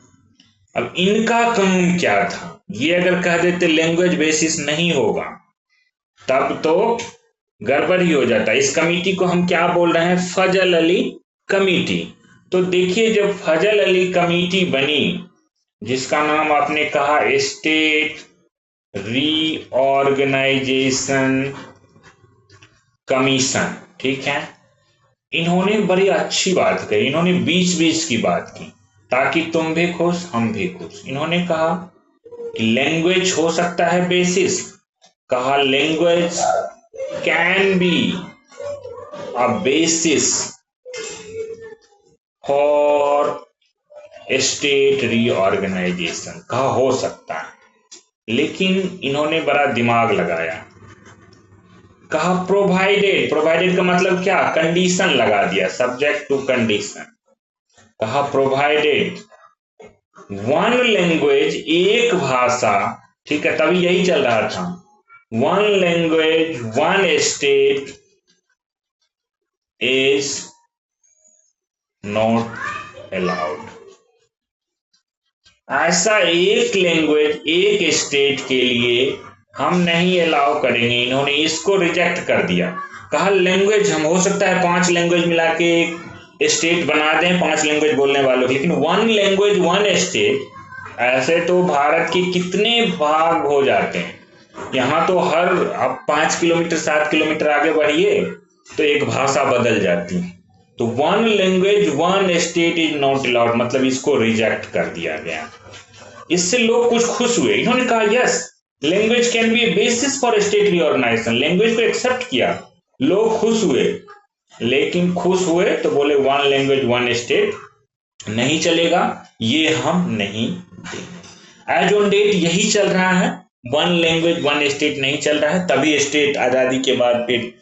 अब इनका काम क्या था, ये अगर कह देते लैंग्वेज बेसिस नहीं होगा तब तो गड़बड़ ही हो जाता। इस कमेटी को हम क्या बोल रहे हैं, फजल अली कमेटी। तो देखिए, जब फजल अली कमेटी बनी, जिसका नाम आपने कहा स्टेट रीऑर्गेनाइजेशन कमीशन, ठीक है। इन्होंने बड़ी अच्छी बात कही, इन्होंने बीच बीच की बात की ताकि तुम भी खुश हम भी खुश। इन्होंने कहा कि लैंग्वेज हो सकता है बेसिस, कहा language can be a basis for state reorganisation, कहा हो सकता है। लेकिन इन्होंने बड़ा दिमाग लगाया, कहा प्रोवाइडेड का मतलब क्या, कंडीशन लगा दिया, सब्जेक्ट टू कंडीशन। कहा प्रोवाइडेड वन लैंग्वेज, एक भाषा, ठीक है, तभी यही चल रहा था, one language one state is not allowed. ऐसा एक लैंग्वेज एक स्टेट के लिए हम नहीं अलाउ करेंगे। इन्होंने इसको रिजेक्ट कर दिया। कहा लैंग्वेज हम हो सकता है 5 लैंग्वेज मिला के एक स्टेट बना दें 5 लैंग्वेज बोलने वालों, लेकिन वन लैंग्वेज वन स्टेट, ऐसे तो भारत के कितने भाग हो जाते हैं। यहाँ तो हर आप 5 किलोमीटर 7 किलोमीटर आगे बढ़िए तो एक भाषा बदल जाती है। तो one language one state is not allowed, मतलब इसको रिजेक्ट कर दिया गया। इससे लोग कुछ खुश हुए। इन्होंने कहा yes, language can be a basis for state reorganisation. Language को एक्सेप्ट किया, लोग खुश हुए। लेकिन खुश हुए तो बोले वन लैंग्वेज वन स्टेट नहीं चलेगा, ये हम नहीं देंगे। एज ऑन डेट यही चल रहा है, वन लैंग्वेज वन स्टेट नहीं चल रहा है। तभी स्टेट आजादी के बाद फिर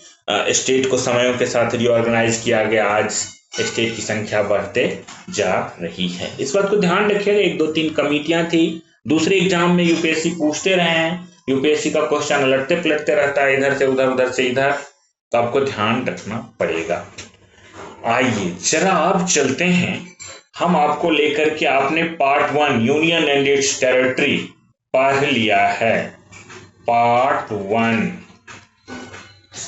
स्टेट को समयों के साथ रीऑर्गेनाइज किया गया। आज स्टेट की संख्या बढ़ते जा रही है। इस बात को ध्यान रखिएगा। 1 2 3 कमेटियां थी। दूसरे एग्जाम में यूपीएससी पूछते रहे हैं, यूपीएससी का क्वेश्चन उलटते पलटते रहता है, इधर से उधर उधर से इधर, तो आपको ध्यान रखना पड़ेगा। आइए जरा अब चलते हैं, हम आपको लेकर के, आपने part 1 union and it's territory पढ़ लिया है, पार्ट 1,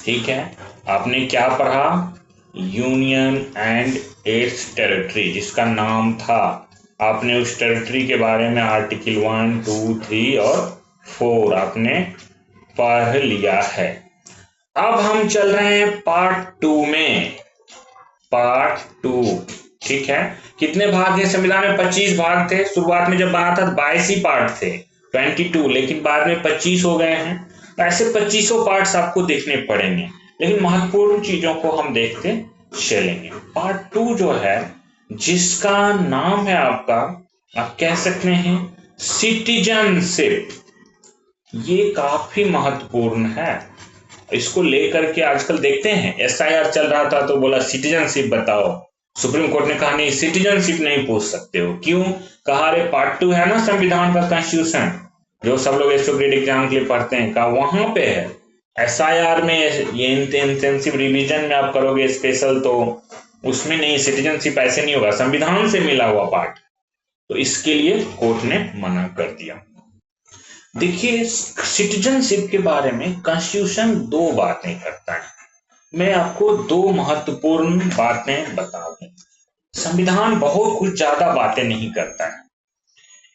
ठीक है। आपने क्या पढ़ा, यूनियन एंड इट्स टेरिटरी, जिसका नाम था, आपने उस टेरिटरी के बारे में आर्टिकल 1 2 3 और 4 आपने पढ़ लिया है। अब हम चल रहे हैं पार्ट 2 में, पार्ट 2, ठीक है। कितने भाग हैं संविधान में, 25 भाग थे। शुरुआत में जब बना था 22 ही पार्ट थे, 22, लेकिन बाद में 25 हो गए हैं। ऐसे 25 पार्ट्स आपको देखने पड़ेंगे, लेकिन महत्वपूर्ण चीजों को हम देखते चलेंगे। पार्ट 2 जो है, जिसका नाम है आपका, आप कह सकते हैं सिटीजनशिप, ये काफी महत्वपूर्ण है। इसको लेकर के आजकल देखते हैं एसआईआर चल रहा था तो बोला सिटीजनशिप बताओ, सुप्रीम कोर्ट ने कहा नहीं सिटीजनशिप नहीं पूछ सकते हो। क्यों? कहा अरे पार्ट 2 है ना संविधान का, कॉन्स्टिट्यूशन, जो सब लोग एसओ ग्रेड एग्जाम के लिए पढ़ते हैं, कहा वहां पे है। एसआईआर में ये इंटेंसिव रिवीजन में आप करोगे स्पेशल तो उसमें नहीं, सिटीजनशिप ऐसे नहीं होगा, संविधान से मिला हुआ पार्ट। तो इसके लिए कोर्ट ने मना कर दिया। देखिए सिटीजनशिप के बारे में कॉन्स्टिट्यूशन 2 बातें करता है। मैं आपको 2 महत्वपूर्ण बातें बता दूं। संविधान बहुत कुछ ज्यादा बातें नहीं करता है।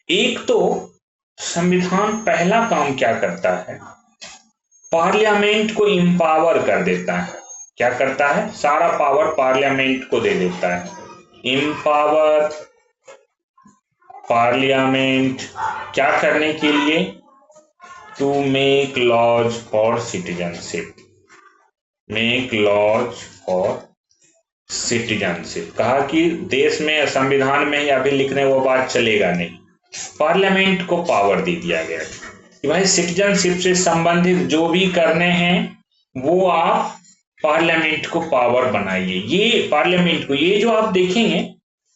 एक तो संविधान पहला काम क्या करता है, पार्लियामेंट को इंपावर कर देता है। क्या करता है? सारा पावर पार्लियामेंट को दे देता है। इंपावर पार्लियामेंट क्या करने के लिए? To make laws for citizenship, make laws for citizenship. कहा कि देश में संविधान में या फिर लिखने वो बात चलेगा नहीं, पार्लियामेंट को पावर दे दिया गया कि भाई सिटीजनशिप से संबंधित जो भी करने हैं वो आप पार्लियामेंट को पावर बनाइए। ये पार्लियामेंट को, ये जो आप देखेंगे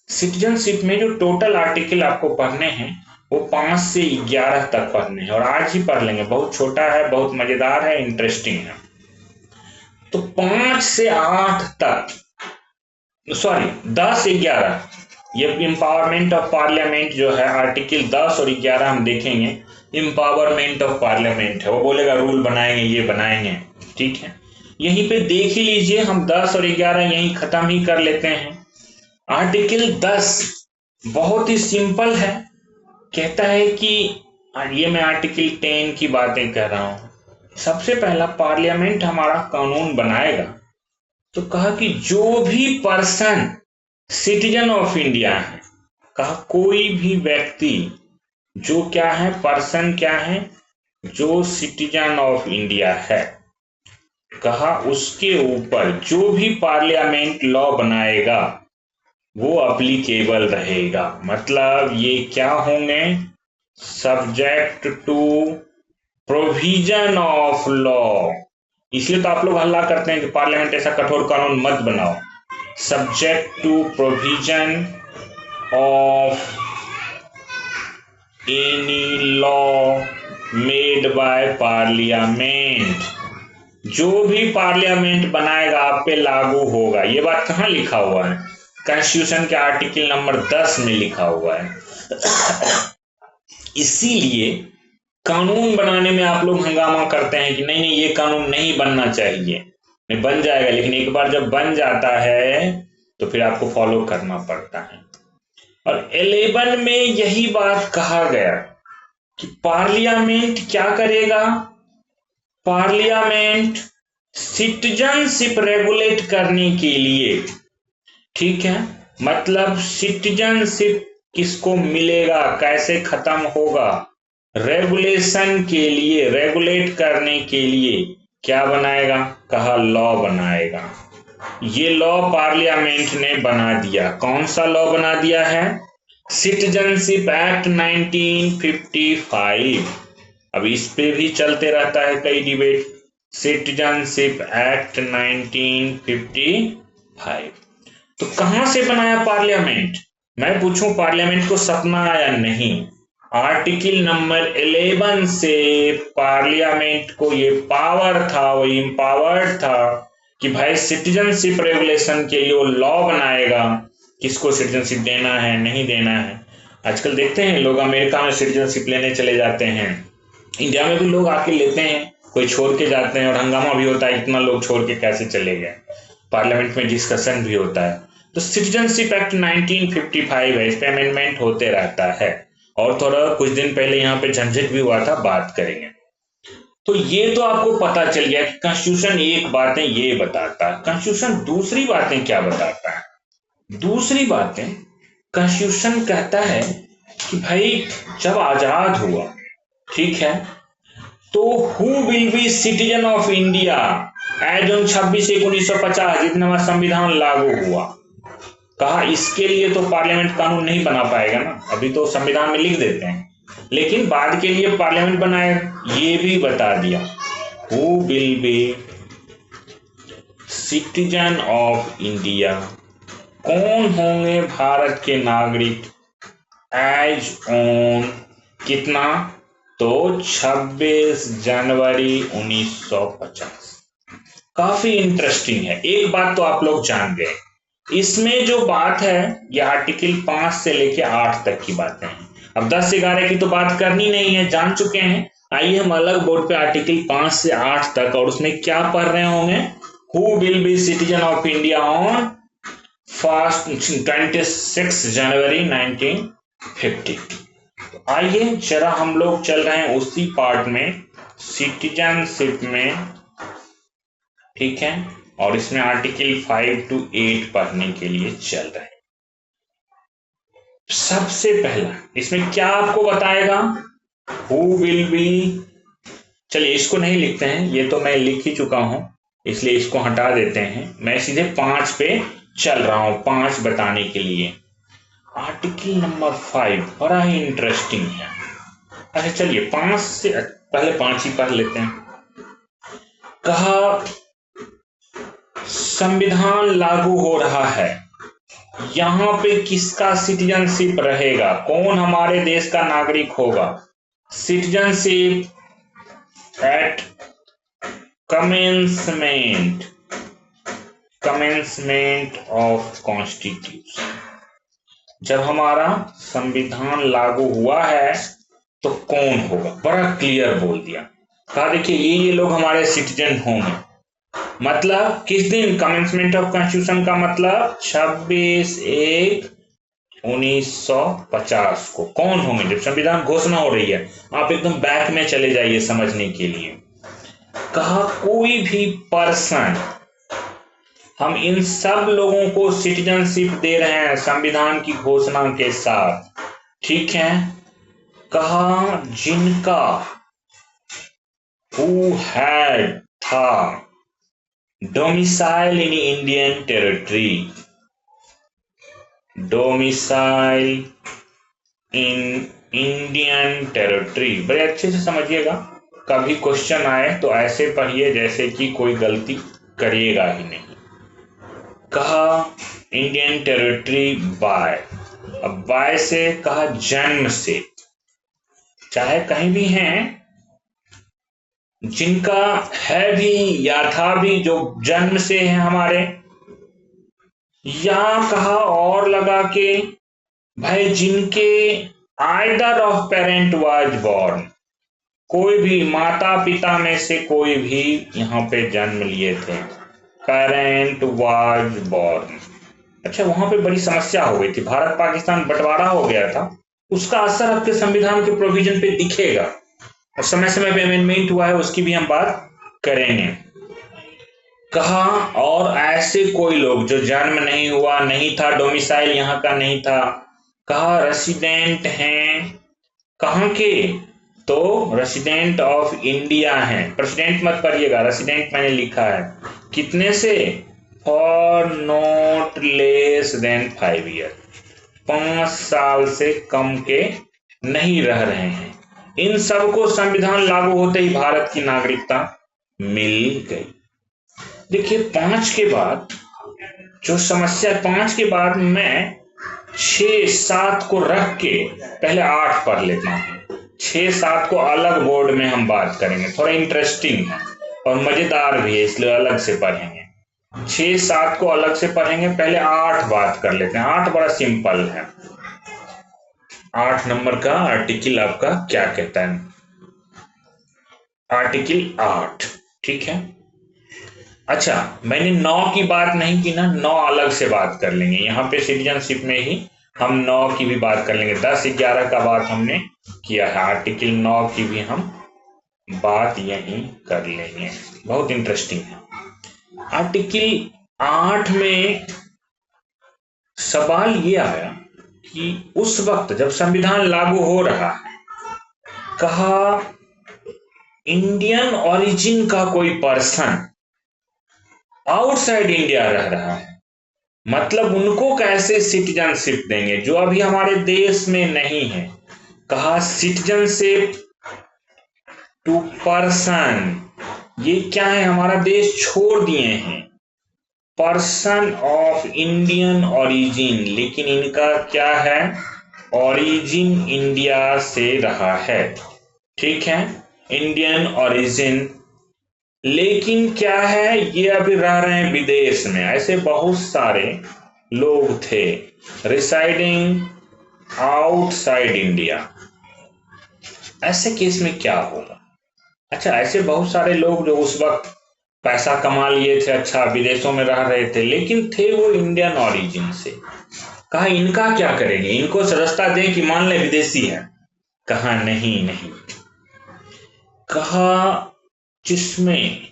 सिटीजनशिप में जो टोटल आर्टिकल आपको पढ़ने हैं वो 5 से 11 तक पढ़ने हैं, और आज ही पढ़ लेंगे, बहुत छोटा है, बहुत मजेदार है, इंटरेस्टिंग है। तो 5 से 8 तक, सॉरी 10 से 11, ये इंपावरमेंट ऑफ पार्लियामेंट जो है आर्टिकल 10 और 11 हम देखेंगे, इंपावरमेंट ऑफ पार्लियामेंट है। वो बोलेगा रूल बनाएंगे, ये बनाएंगे, ठीक है। यहीं पे देख ही लीजिए, हम 10 और 11 यहीं खत्म ही कर लेते हैं। आर्टिकल 10 बहुत ही सिंपल है, कहता है कि ये मैं आर्टिकल 10 की बातें कर रहा हूं। सबसे पहला पार्लियामेंट हमारा कानून बनाएगा, तो कहा कि जो भी पर्सन सिटीजन ऑफ इंडिया है, कहा कोई भी व्यक्ति जो क्या है, पर्सन क्या है, जो सिटीजन ऑफ इंडिया है, कहा उसके ऊपर जो भी पार्लियामेंट लॉ बनाएगा वो अप्लीकेबल रहेगा। मतलब ये क्या होंगे? Subject to provision of law. इसलिए तो आप लोग हल्ला करते हैं कि पार्लियामेंट ऐसा कठोर कानून मत बनाओ। Subject to provision of any law made by parliament. जो भी पार्लियामेंट बनाएगा आप पे लागू होगा। ये बात कहाँ लिखा हुआ है? कॉन्स्टिट्यूशन के आर्टिकल नंबर 10 में लिखा हुआ है। इसीलिए कानून बनाने में आप लोग हंगामा करते हैं कि नहीं नहीं ये कानून नहीं बनना चाहिए, नहीं बन जाएगा, लेकिन एक बार जब बन जाता है तो फिर आपको फॉलो करना पड़ता है। और 11 में यही बात कहा गया कि पार्लियामेंट क्या करेगा? पार्लियामेंट सिटीजनशिप रेगुलेट करने के लिए, ठीक है, मतलब सिटीजनशिप किसको मिलेगा, कैसे खत्म होगा, रेगुलेशन के लिए, रेगुलेट करने के लिए क्या बनाएगा? कहा लॉ बनाएगा। ये लॉ पार्लियामेंट ने बना दिया। कौन सा लॉ बना दिया है? Citizenship act 1955। अब इस पे भी चलते रहता है कई डिबेट। सिटीजनशिप एक्ट 1955 तो कहां से बनाया पार्लियामेंट? मैं पूछूं पार्लियामेंट को सपना आया? नहीं, आर्टिकल नंबर 11 से पार्लियामेंट को ये पावर था, वो इंपावर्ड था कि भाई सिटीजनशिप रेगुलेशन के लिए वो लॉ बनाएगा, किसको सिटीजनशिप देना है, नहीं देना है। आजकल देखते हैं लोग अमेरिका में सिटीजनशिप लेने चले जाते हैं, इंडिया में भी लोग आके लेते हैं, कोई छोड़ के जाते हैं और हंगामा भी होता है, इतना लोग छोड़ के कैसे चले गए, पार्लियामेंट में डिस्कशन भी होता है। तो सिटीजनशिप एक्ट 1955 है, इस पे अमेंडमेंट होते रहता है, और थोड़ा कुछ दिन पहले यहाँ पे झंझट भी हुआ था, बात करेंगे। तो ये तो आपको पता चल गया कि कॉन्स्टिट्यूशन एक बातें ये बताता है। कॉन्स्टिट्यूशन दूसरी बातें क्या बताता है? दूसरी बातें कॉन्स्टिट्यूशन कहता है कि भाई जब आजाद हुआ, ठीक है, तो who will be citizen of India as on 26/1/1950, जितना हमारा संविधान लागू हुआ, कहा इसके लिए तो पार्लियामेंट कानून नहीं बना पाएगा ना, अभी तो संविधान में लिख देते हैं, लेकिन बाद के लिए पार्लियामेंट बनाए, ये भी बता दिया। Who will be citizen of India, कौन होंगे भारत के नागरिक एज ऑन कितना, तो 26 जनवरी 1950। काफी इंटरेस्टिंग है। एक बात तो आप लोग जान गए, इसमें जो बात है ये आर्टिकल 5 से लेके 8 तक की बातें हैं। अब 10-11 की तो बात करनी नहीं है, जान चुके हैं। आइए हम अलग बोर्ड पे आर्टिकल 5 से 8 तक और उसमें क्या पढ़ रहे होंगे, who will be citizen of India on 26 जनवरी 1950। तो आइए जरा हम लोग चल रहे हैं उसी पार्ट में, सिटीजनशिप में, ठीक है। और इसमें आर्टिकल 5 to 8 पढ़ने के लिए चल रहे हैं। सबसे पहला इसमें क्या आपको बताएगा, हु विल बी, चलिए इसको नहीं लिखते हैं, ये तो मैं लिख ही चुका हूं, इसलिए इसको हटा देते हैं। मैं सीधे 5 पे चल रहा हूं, 5 बताने के लिए। आर्टिकल नंबर 5 बड़ा ही इंटरेस्टिंग है। अच्छा चलिए 5 से पहले 5 ही पढ़ लेते हैं। कहा संविधान लागू हो रहा है, यहां पे किसका सिटीजनशिप रहेगा, कौन हमारे देश का नागरिक होगा। Citizenship at commencement of constitution, जब हमारा संविधान लागू हुआ है तो कौन होगा, बड़ा क्लियर बोल दिया। कहा देखिए ये लोग हमारे सिटीजन होंगे, मतलब किस दिन, कमेंसमेंट ऑफ कॉन्स्टिट्यूशन का मतलब 26/1/1950 को। कौन होंगे, जब संविधान घोषणा हो रही है, आप एकदम बैक में चले जाइए समझने के लिए। कहा कोई भी पर्सन, हम इन सब लोगों को सिटीजनशिप दे रहे हैं संविधान की घोषणा के साथ, ठीक है। कहा जिनका हु हैड था domicile in Indian territory, domicile in Indian territory, बड़े अच्छे से समझिएगा, कभी क्वेश्चन आए तो ऐसे पढ़िए जैसे कि कोई गलती करिएगा ही नहीं। कहा इंडियन टेरिटरी बाय, अब बाय से कहा जन्म से, चाहे कहीं भी हैं, जिनका है भी या था भी, जो जन्म से है हमारे, या कहा और लगा के भाई जिनके either of parent was born, कोई भी माता पिता में से कोई भी यहाँ पे जन्म लिए थे, पेरेंट वाज बोर्न। अच्छा वहां पे बड़ी समस्या हो गई थी, भारत पाकिस्तान बंटवारा हो गया था, उसका असर आपके संविधान के प्रोविजन पे दिखेगा, और समय समय पे अमेंडमेंट हुआ है, उसकी भी हम बात करेंगे। कहा और ऐसे कोई लोग जो जन्म नहीं हुआ, नहीं था, डोमिसाइल यहाँ का नहीं था, कहा रेसिडेंट हैं, कहाँ के, तो रेसिडेंट ऑफ इंडिया हैं। प्रेसिडेंट मत पढ़िएगा, रेसिडेंट मैंने लिखा है, कितने से, for not less than 5 year, 5 साल से कम के नहीं रह रहे हैं। इन सबको संविधान लागू होते ही भारत की नागरिकता मिल गई। देखिए 5 के बाद जो समस्या, 5 के बाद मैं 6-7 को रख के पहले 8 पढ़ लेता हूँ। 6-7 को अलग बोर्ड में हम बात करेंगे, थोड़ा इंटरेस्टिंग है और मजेदार भी है, इसलिए अलग से पढ़ेंगे। 6-7 को अलग से पढ़ेंगे, पहले 8 बात कर लेते हैं। 8 बड़ा सिंपल है। 8 नंबर का आर्टिकल आपका क्या कहता है, आर्टिकल 8, ठीक है। अच्छा मैंने 9 की बात नहीं की ना, 9 अलग से बात कर लेंगे, यहाँ पे सिटीजनशिप में ही हम 9 की भी बात कर लेंगे। 10-11 का बात हमने किया है, आर्टिकल 9 की भी हम बात यहीं कर लेंगे, बहुत इंटरेस्टिंग है। आर्टिकल 8 में सवाल ये आया कि उस वक्त जब संविधान लागू हो रहा है, कहा इंडियन ओरिजिन का कोई पर्सन आउटसाइड इंडिया रह रहा है, मतलब उनको कैसे सिटीजनशिप देंगे जो अभी हमारे देश में नहीं है। कहा सिटीजनशिप टू पर्सन, ये क्या है, हमारा देश छोड़ दिए हैं, पर्सन ऑफ इंडियन ओरिजिन, लेकिन इनका क्या है, ओरिजिन इंडिया से रहा है, ठीक है, इंडियन ओरिजिन, लेकिन क्या है, ये अभी रह रहे हैं विदेश में। ऐसे बहुत सारे लोग थे रिसाइडिंग आउटसाइड इंडिया। ऐसे केस में क्या होगा? अच्छा, ऐसे बहुत सारे लोग जो उस वक्त पैसा कमा लिए थे, अच्छा विदेशों में रह रहे थे, लेकिन थे वो इंडियन ओरिजिन से। कहा इनका क्या करेंगे, इनको सदस्यता दें कि मान ले विदेशी है? कहा नहीं नहीं, कहा जिसमें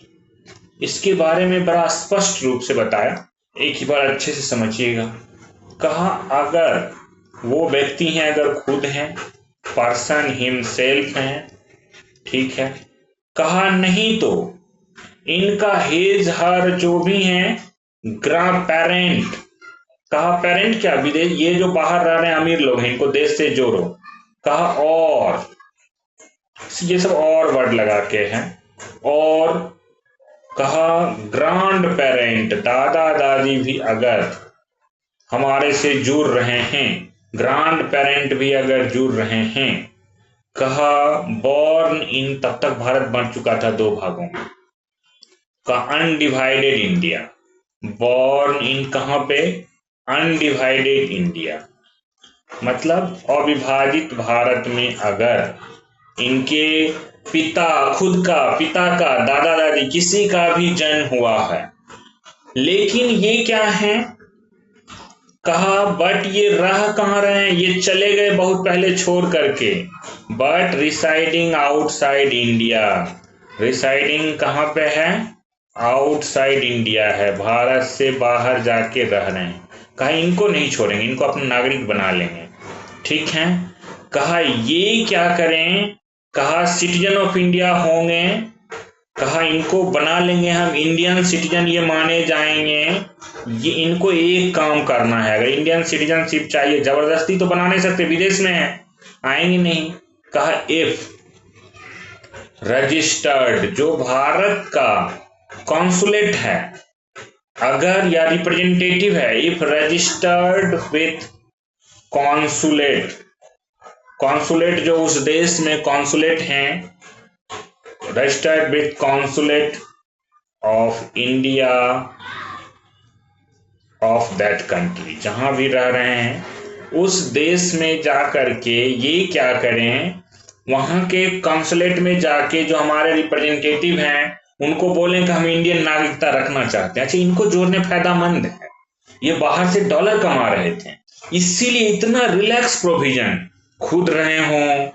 इसके बारे में बड़ा स्पष्ट रूप से बताया, एक ही बार अच्छे से समझिएगा। कहा अगर वो व्यक्ति हैं, अगर खुद हैं, पर्सन हिमसेल्फ हैं, ठीक है, कहा नहीं तो इनका हेज हर जो भी हैं ग्रां पेरेंट, कहा पेरेंट क्या, विदेश, ये जो बाहर रह रहे हैं अमीर लोग हैं, इनको देश से जोड़ो। कहा और, ये सब और वर्ड लगा के हैं, और कहा ग्रांड पेरेंट, दादा दादी भी अगर हमारे से जुड़ रहे हैं, ग्रांड पेरेंट भी अगर जुड़ रहे हैं। कहा बॉर्न इन, तब तक भारत बंट चुका था दो भागों में, का अनडिवाइडेड इंडिया, बॉर्न इन कहां पे, अनडिवाइडेड इंडिया, मतलब अविभाजित भारत में अगर इनके पिता, खुद का, पिता का, दादा दादी, किसी का भी जन्म हुआ है, लेकिन ये क्या है, कहा बट ये रह कहाँ रहे हैं, ये चले गए बहुत पहले छोड़ करके, but residing outside India, residing कहाँ पे है, आउटसाइड इंडिया है, भारत से बाहर जाके रह रहे हैं। कहा इनको नहीं छोड़ेंगे, इनको अपना नागरिक बना लेंगे, ठीक है। कहा ये क्या करें, कहा सिटीजन ऑफ इंडिया होंगे, कहा इनको बना लेंगे हम इंडियन सिटीजन, ये माने जाएंगे। ये इनको एक काम करना है, अगर इंडियन सिटीजनशिप चाहिए, जबरदस्ती तो बना नहीं सकते, विदेश में है, आएंगे नहीं। कहा इफ रजिस्टर्ड, जो भारत का कॉन्सुलेट है अगर, या रिप्रेजेंटेटिव है, if registered with consulate, consulate जो उस देश में कॉन्सुलेट हैं, registered with consulate of India of that country, जहां भी रह रहे हैं उस देश में जाकर के ये क्या करें, वहां के कॉन्सुलेट में जाके जो हमारे रिप्रेजेंटेटिव हैं उनको बोलें कि हम इंडियन नागरिकता रखना चाहते हैं। अच्छा, इनको जोड़ने फायदामंद है, ये बाहर से डॉलर कमा रहे थे, इसीलिए इतना रिलैक्स प्रोविजन, खुद रहे हों,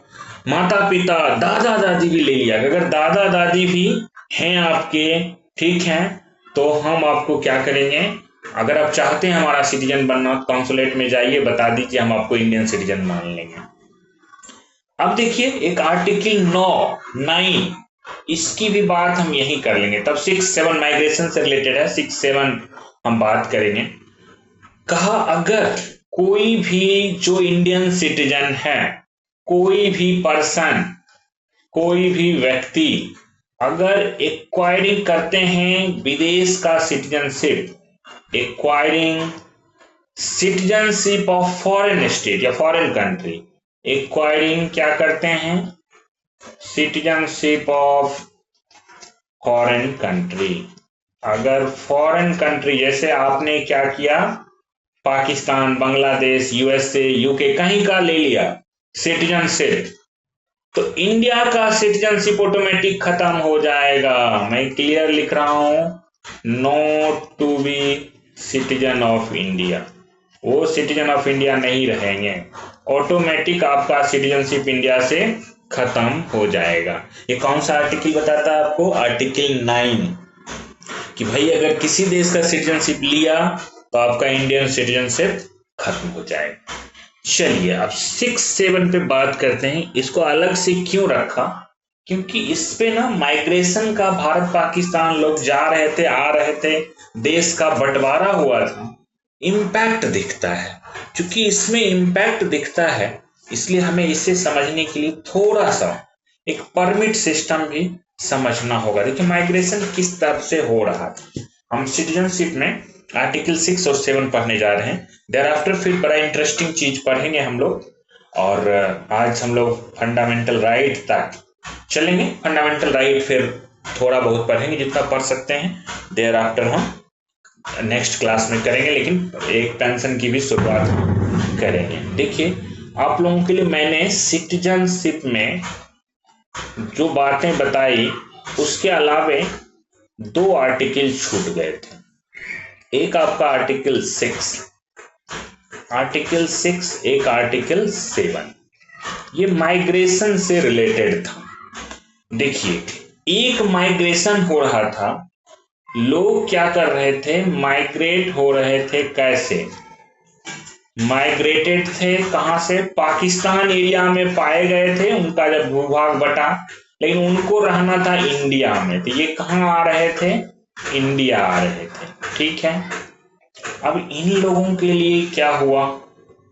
माता पिता, दादा दादी भी ले लिया, अगर दादा दादी भी हैं आपके, ठीक है, तो हम आपको क्या करेंगे, अगर आप चाहते हैं हमारा सिटीजन बनना, कॉन्सुलेट में जाइए, बता दीजिए, हम आपको इंडियन सिटीजन मान लेंगे। अब देखिए एक आर्टिकल 9 इसकी भी बात हम यही कर लेंगे, तब 6-7 माइग्रेशन से रिलेटेड है, 6-7 हम बात करेंगे। कहा अगर कोई भी जो इंडियन सिटीजन है, कोई भी पर्सन, कोई भी व्यक्ति अगर एक्वायरिंग करते हैं विदेश का citizenship, acquiring citizenship of foreign state या फॉरेन कंट्री, एक्वायरिंग क्या करते हैं, सिटीजनशिप ऑफ फॉरेन कंट्री, अगर फॉरेन कंट्री, जैसे आपने क्या किया, पाकिस्तान, बांग्लादेश, यूएसए, यूके, कहीं का ले लिया सिटीजनशिप, तो इंडिया का सिटीजनशिप ऑटोमेटिक खत्म हो जाएगा। मैं क्लियर लिख रहा हूं, not to be citizen of India, वो सिटीजन ऑफ इंडिया नहीं रहेंगे, ऑटोमेटिक आपका सिटीजनशिप इंडिया से खत्म हो जाएगा। ये कौन सा आर्टिकल बताता है आपको, आर्टिकल 9, कि भाई अगर किसी देश का सिटीजनशिप लिया तो आपका इंडियन सिटीजनशिप खत्म हो जाएगा। चलिए अब 6-7 पे बात करते हैं। इसको अलग से क्यों रखा, क्योंकि इस पे ना माइग्रेशन का, भारत पाकिस्तान लोग जा रहे थे, आ रहे थे, देश का बंटवारा हुआ था, इम्पैक्ट दिखता है। क्योंकि इसमें इम्पैक्ट दिखता है इसलिए हमें इसे समझने के लिए थोड़ा सा एक परमिट सिस्टम भी समझना होगा। देखिए माइग्रेशन किस तरह से हो रहा है, हम सिटीजनशिप में आर्टिकल 6 और 7 पढ़ने जा रहे हैं। देयर आफ्टर फिर बड़ा इंटरेस्टिंग चीज पढ़ेंगे हम लोग, और आज हम लोग फंडामेंटल राइट तक चलेंगे। फंडामेंटल राइट फिर थोड़ा बहुत पढ़ेंगे जितना पढ़ सकते हैं, देयर आफ्टर हम नेक्स्ट क्लास में करेंगे, लेकिन एक पेंशन की भी शुरुआत करेंगे। देखिए, आप लोगों के लिए मैंने सिटीजनशिप में जो बातें बताई उसके अलावे 2 आर्टिकल छूट गए थे। एक आपका आर्टिकल 6, एक आर्टिकल 7, ये माइग्रेशन से रिलेटेड था। देखिए, एक माइग्रेशन हो रहा था, लोग क्या कर रहे थे, माइग्रेट हो रहे थे। कैसे माइग्रेटेड थे? कहां से? पाकिस्तान एरिया में पाए गए थे, उनका जब भूभाग बटा, लेकिन उनको रहना था इंडिया में, तो ये कहां आ रहे थे? इंडिया आ रहे थे। ठीक है, अब इन लोगों के लिए क्या हुआ?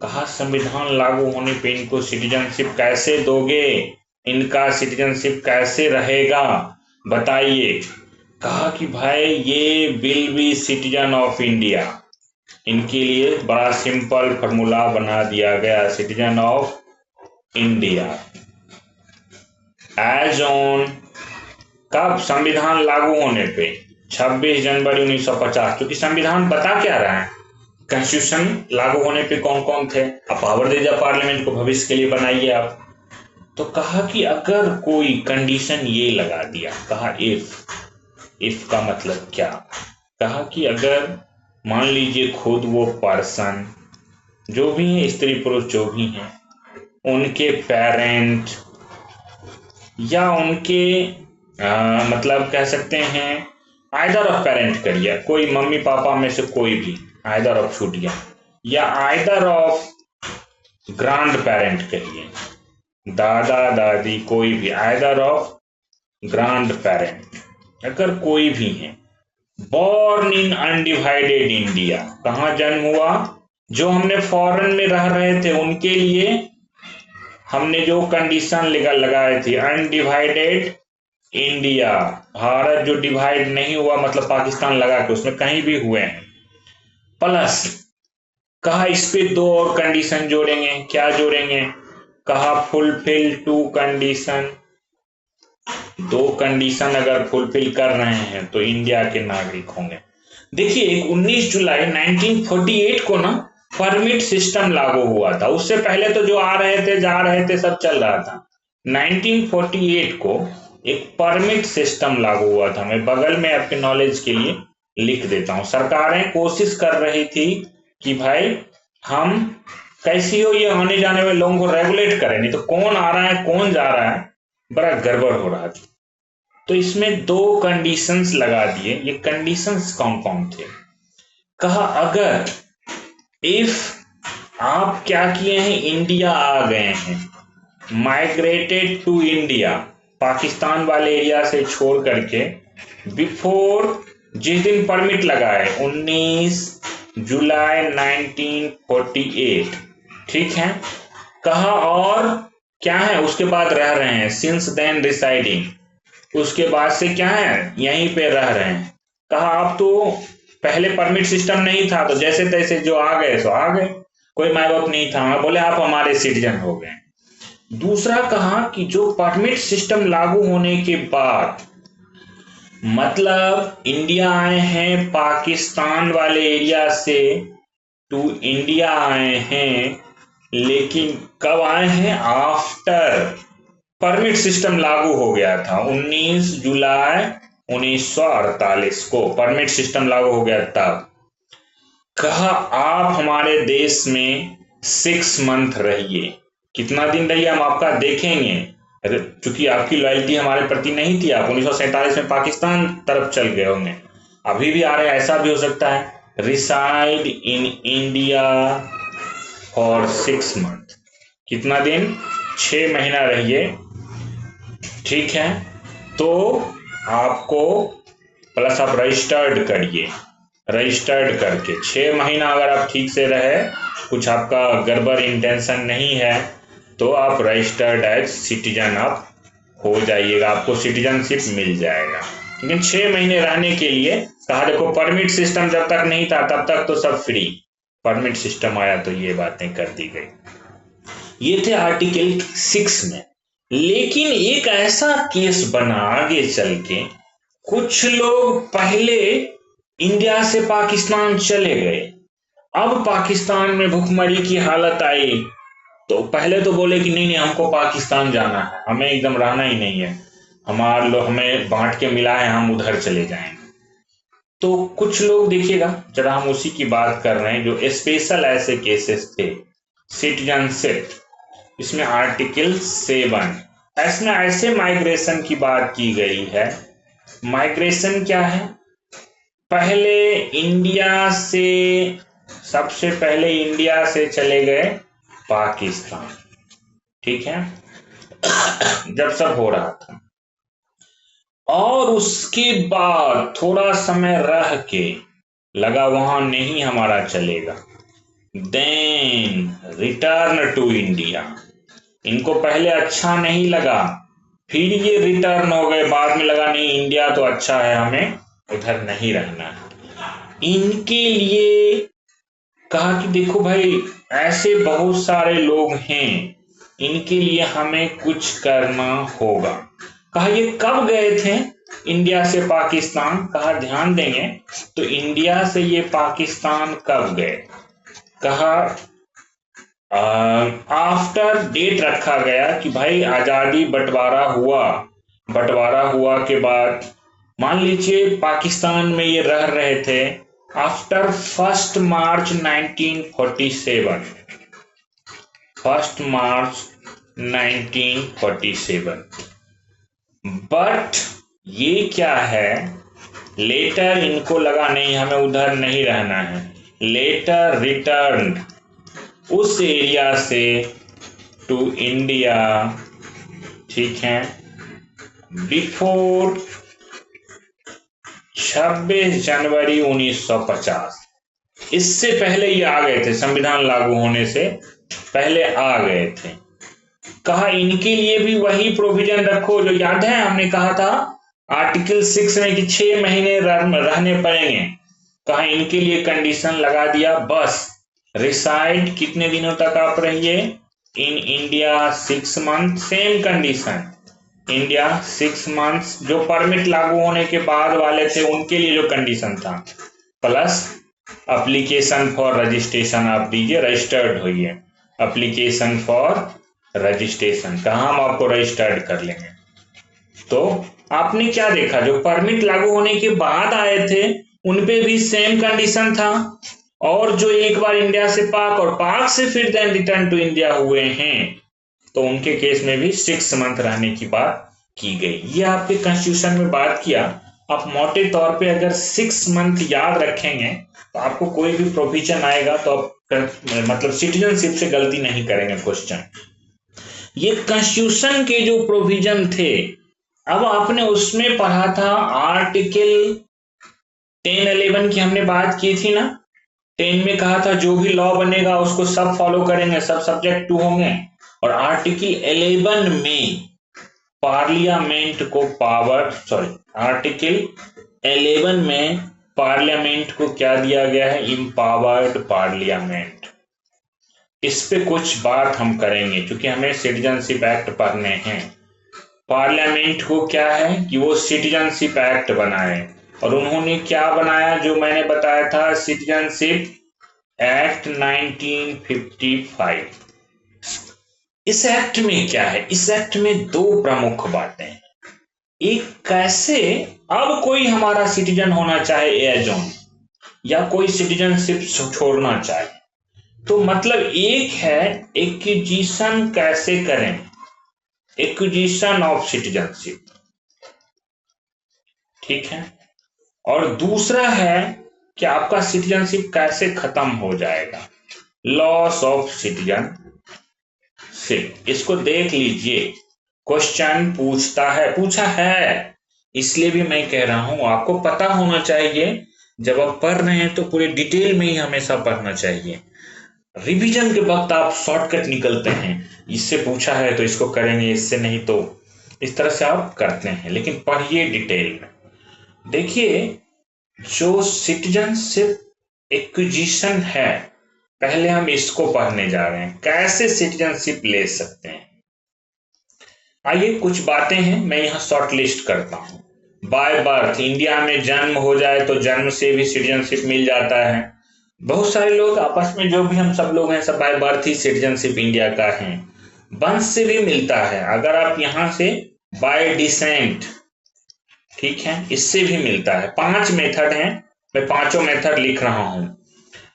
कहा संविधान लागू होने पे इनको सिटीजनशिप कैसे दोगे, इनका सिटीजनशिप कैसे रहेगा, बताइए। कहा कि भाई ये will be citizen of India. इनके लिए बड़ा सिंपल फॉर्मूला बना दिया गया, citizen of India as on, कब? संविधान लागू होने पे 26 जनवरी 1950। क्योंकि संविधान बता क्या रहा है, कॉन्स्टिट्यूशन लागू होने पे कौन कौन थे, अब पावर दे दिया पार्लियामेंट को, भविष्य के लिए बनाइए आप। तो कहा कि अगर कोई कंडीशन ये लगा दिया, कहा इफ का मतलब क्या? कहा कि अगर मान लीजिए खुद वो पर्सन जो भी है, स्त्री पुरुष जो भी हैं, उनके पेरेंट या उनके मतलब कह सकते हैं आइदर ऑफ पेरेंट करिए, कोई मम्मी पापा में से कोई भी आइदर ऑफ छूट गया, या आइदर ऑफ ग्रैंड पेरेंट कहिए, दादा दादी कोई भी, आइदर ऑफ ग्रैंड पेरेंट, अगर कोई भी है, बॉर्न इन अनडिवाइडेड इंडिया, कहां जन्म हुआ? जो हमने फॉरेन में रह रहे थे उनके लिए हमने जो कंडीशन लगाए थे, अनडिवाइडेड इंडिया, भारत जो डिवाइड नहीं हुआ, मतलब पाकिस्तान लगा के उसमें कहीं भी हुए हैं, प्लस कहा इस पे 2 और कंडीशन जोड़ेंगे। क्या जोड़ेंगे? कहा फुलफिल 2 कंडीशन। 2 कंडीशन अगर फुलफिल कर रहे हैं तो इंडिया के नागरिक होंगे। देखिए, 19 जुलाई 1948 को ना परमिट सिस्टम लागू हुआ था। उससे पहले तो जो आ रहे थे जा रहे थे सब चल रहा था। 1948 को एक परमिट सिस्टम लागू हुआ था। मैं बगल में आपके नॉलेज के लिए लिख देता हूं। सरकारें कोशिश कर रही थी कि भाई हम कैसी हो ये आने जाने वाले लोगों को रेगुलेट करें, नहीं तो कौन आ रहा है कौन जा रहा है, बड़ा गड़बड़ हो रहा था। तो इसमें 2 कंडीशंस लगा दिए। ये कंडीशंस कौन कौन थे? कहा अगर इफ आप क्या किए हैं, इंडिया आ गए हैं, माइग्रेटेड टू इंडिया, पाकिस्तान वाले एरिया से छोड़ करके, बिफोर, जिस दिन परमिट लगाए 19 जुलाई 1948, ठीक है। कहा और क्या है, उसके बाद रह रहे हैं, सिंस देन रिसाइडिंग, उसके बाद से क्या है, यहीं पे रह रहे हैं। कहा आप तो पहले परमिट सिस्टम नहीं था, तो जैसे तैसे जो आ गए सो आ गए, कोई माँ बाप नहीं था, बोले आप हमारे सिटीजन हो गए। दूसरा कहा कि जो परमिट सिस्टम लागू होने के बाद, मतलब इंडिया आए हैं पाकिस्तान वाले एरिया से टू इंडिया आए हैं, लेकिन कब आए हैं? आफ्टर परमिट सिस्टम लागू हो गया था 19 जुलाई 1948 को परमिट सिस्टम लागू हो गया तब। कहा आप हमारे देश में 6 मंथ रहिए। कितना दिन रहिए हम आपका देखेंगे, क्योंकि आपकी लॉयल्टी हमारे प्रति नहीं थी, आप 1947 में पाकिस्तान तरफ चल गए होंगे, अभी भी आ रहे, ऐसा भी हो सकता है। Reside in India for 6 month, कितना दिन? 6 महीना रहिए, ठीक है। तो आपको प्लस आप रजिस्टर्ड करिए, रजिस्टर्ड करके 6 महीना अगर आप ठीक से रहे, कुछ आपका गड़बड़ इंटेंशन नहीं है, तो आप रजिस्टर्ड एज सिटीजन आप हो जाइएगा, आपको सिटीजनशिप मिल जाएगा। लेकिन 6 महीने रहने के लिए कहा देखो परमिट सिस्टम जब तक नहीं था तब तक तो सब फ्री, परमिट सिस्टम आया तो ये बातें कर दी गई। ये थे आर्टिकल 6 में। लेकिन एक ऐसा केस बना आगे चल के, कुछ लोग पहले इंडिया से पाकिस्तान चले गए, अब पाकिस्तान में भुखमरी की हालत आई तो पहले तो बोले कि नहीं नहीं हमको पाकिस्तान जाना है, हमें एकदम रहना ही नहीं है, हमारे लोग हमें बांट के मिला है, हम उधर चले जाएंगे। तो कुछ लोग देखिएगा जरा, हम उसी की बात कर रहे हैं जो स्पेशल ऐसे केसेस थे। सिटीजनशिप, इसमें आर्टिकल 7 इसमें ऐसे माइग्रेशन की बात की गई है। माइग्रेशन क्या है? पहले इंडिया से, सबसे पहले इंडिया से चले गए पाकिस्तान, ठीक है, जब सब हो रहा था, और उसके बाद थोड़ा समय रह के लगा वहां नहीं हमारा चलेगा, देन रिटर्न टू इंडिया। इनको पहले अच्छा नहीं लगा, फिर ये रिटर्न हो गए, बाद में लगा नहीं इंडिया तो अच्छा है, हमें उधर नहीं रहना है। इनके लिए कहा कि देखो भाई ऐसे बहुत सारे लोग हैं, इनके लिए हमें कुछ करना होगा। कहा ये कब गए थे इंडिया से पाकिस्तान? कहा ध्यान देंगे तो इंडिया से ये पाकिस्तान कब गए? कहा आफ्टर डेट रखा गया कि भाई आजादी बंटवारा हुआ, बंटवारा हुआ के बाद मान लीजिए पाकिस्तान में ये रह रहे थे आफ्टर 1 मार्च 1947, 1 मार्च 1947। बट ये क्या है, लेटर इनको लगा नहीं हमें उधर नहीं रहना है, लेटर रिटर्न उस एरिया से टू इंडिया, ठीक है, बिफोर 26 जनवरी 1950। इससे पहले ये आ गए थे, संविधान लागू होने से पहले आ गए थे। कहा इनके लिए भी वही प्रोविजन रखो जो याद है हमने कहा था आर्टिकल 6 में कि 6 महीने रहने पड़ेंगे। कहा इनके लिए कंडीशन लगा दिया, बस रिसाइड कितने दिनों तक आप रहिए in India 6 month, same condition India 6 months, जो परमिट लागू होने के बाद वाले थे उनके लिए जो कंडीशन था, प्लस एप्लीकेशन फॉर रजिस्ट्रेशन आप दीजिए, रजिस्टर्ड होइए, एप्लीकेशन फॉर रजिस्ट्रेशन, कहाँ हम आपको रजिस्टर्ड कर लेंगे। तो आपने क्या देखा, जो परमिट लागू होने के बाद आए थे उनपे भी सेम कंडीशन था, और जो एक बार इंडिया से पाक और पाक से फिर देन रिटर्न टू इंडिया हुए हैं तो उनके केस में भी 6 मंथ रहने की बात की गई। ये आपके कॉन्स्टिट्यूशन में बात किया। आप मोटे तौर पे अगर 6 मंथ याद रखेंगे तो आपको कोई भी प्रोविजन आएगा तो आप मतलब सिटीजनशिप से गलती नहीं करेंगे क्वेश्चन। ये कॉन्स्टिट्यूशन के जो प्रोविजन थे, अब आपने उसमें पढ़ा था आर्टिकल 10-11 की हमने बात की थी ना, 10 में कहा था जो भी लॉ बनेगा उसको सब फॉलो करेंगे, सब सब्जेक्ट टू होंगे, और आर्टिकल 11 में पार्लियामेंट को पावर, आर्टिकल 11 में पार्लियामेंट को क्या दिया गया है, इम्पावर्ड पार्लियामेंट। इस पे कुछ बात हम करेंगे क्योंकि हमें सिटीजनशिप एक्ट पढ़ने हैं। पार्लियामेंट को क्या है कि वो सिटीजनशिप एक्ट बनाए, और उन्होंने क्या बनाया जो मैंने बताया था, सिटीजनशिप एक्ट 1955। इस एक्ट में क्या है, इस एक्ट में 2 प्रमुख बातें हैं। एक, कैसे अब कोई हमारा सिटीजन होना चाहे एज ऑन, या कोई सिटीजनशिप छोड़ना चाहे, तो मतलब एक है एक्विजिशन कैसे करें, एक्विजिशन ऑफ सिटीजनशिप, ठीक है, और दूसरा है कि आपका सिटीजनशिप कैसे खत्म हो जाएगा, लॉस ऑफ सिटीजनशिप। इसको देख लीजिए, क्वेश्चन पूछा है, इसलिए भी मैं कह रहा हूं आपको पता होना चाहिए। जब आप पढ़ रहे हैं तो पूरे डिटेल में ही हमेशा पढ़ना चाहिए। रिवीजन के वक्त आप शॉर्टकट निकलते हैं, इससे पूछा है तो इसको करेंगे, इससे नहीं तो इस तरह से आप करते हैं, लेकिन पढ़िए डिटेल में। देखिए, जो सिटीजनशिप एक्विजिशन है, पहले हम इसको पढ़ने जा रहे हैं, कैसे सिटीजनशिप ले सकते हैं। आइए कुछ बातें हैं, मैं यहाँ शॉर्ट लिस्ट करता हूँ। बाय बर्थ, इंडिया में जन्म हो जाए तो जन्म से भी सिटीजनशिप मिल जाता है। बहुत सारे लोग आपस में, जो भी हम सब लोग हैं, सब by birth he citizenship India का है। वंश से भी मिलता है, अगर आप यहाँ से बाय डिसेंट, ठीक है, इससे भी मिलता है। 5 मेथड हैं, मैं पांचों मेथड लिख रहा हूं।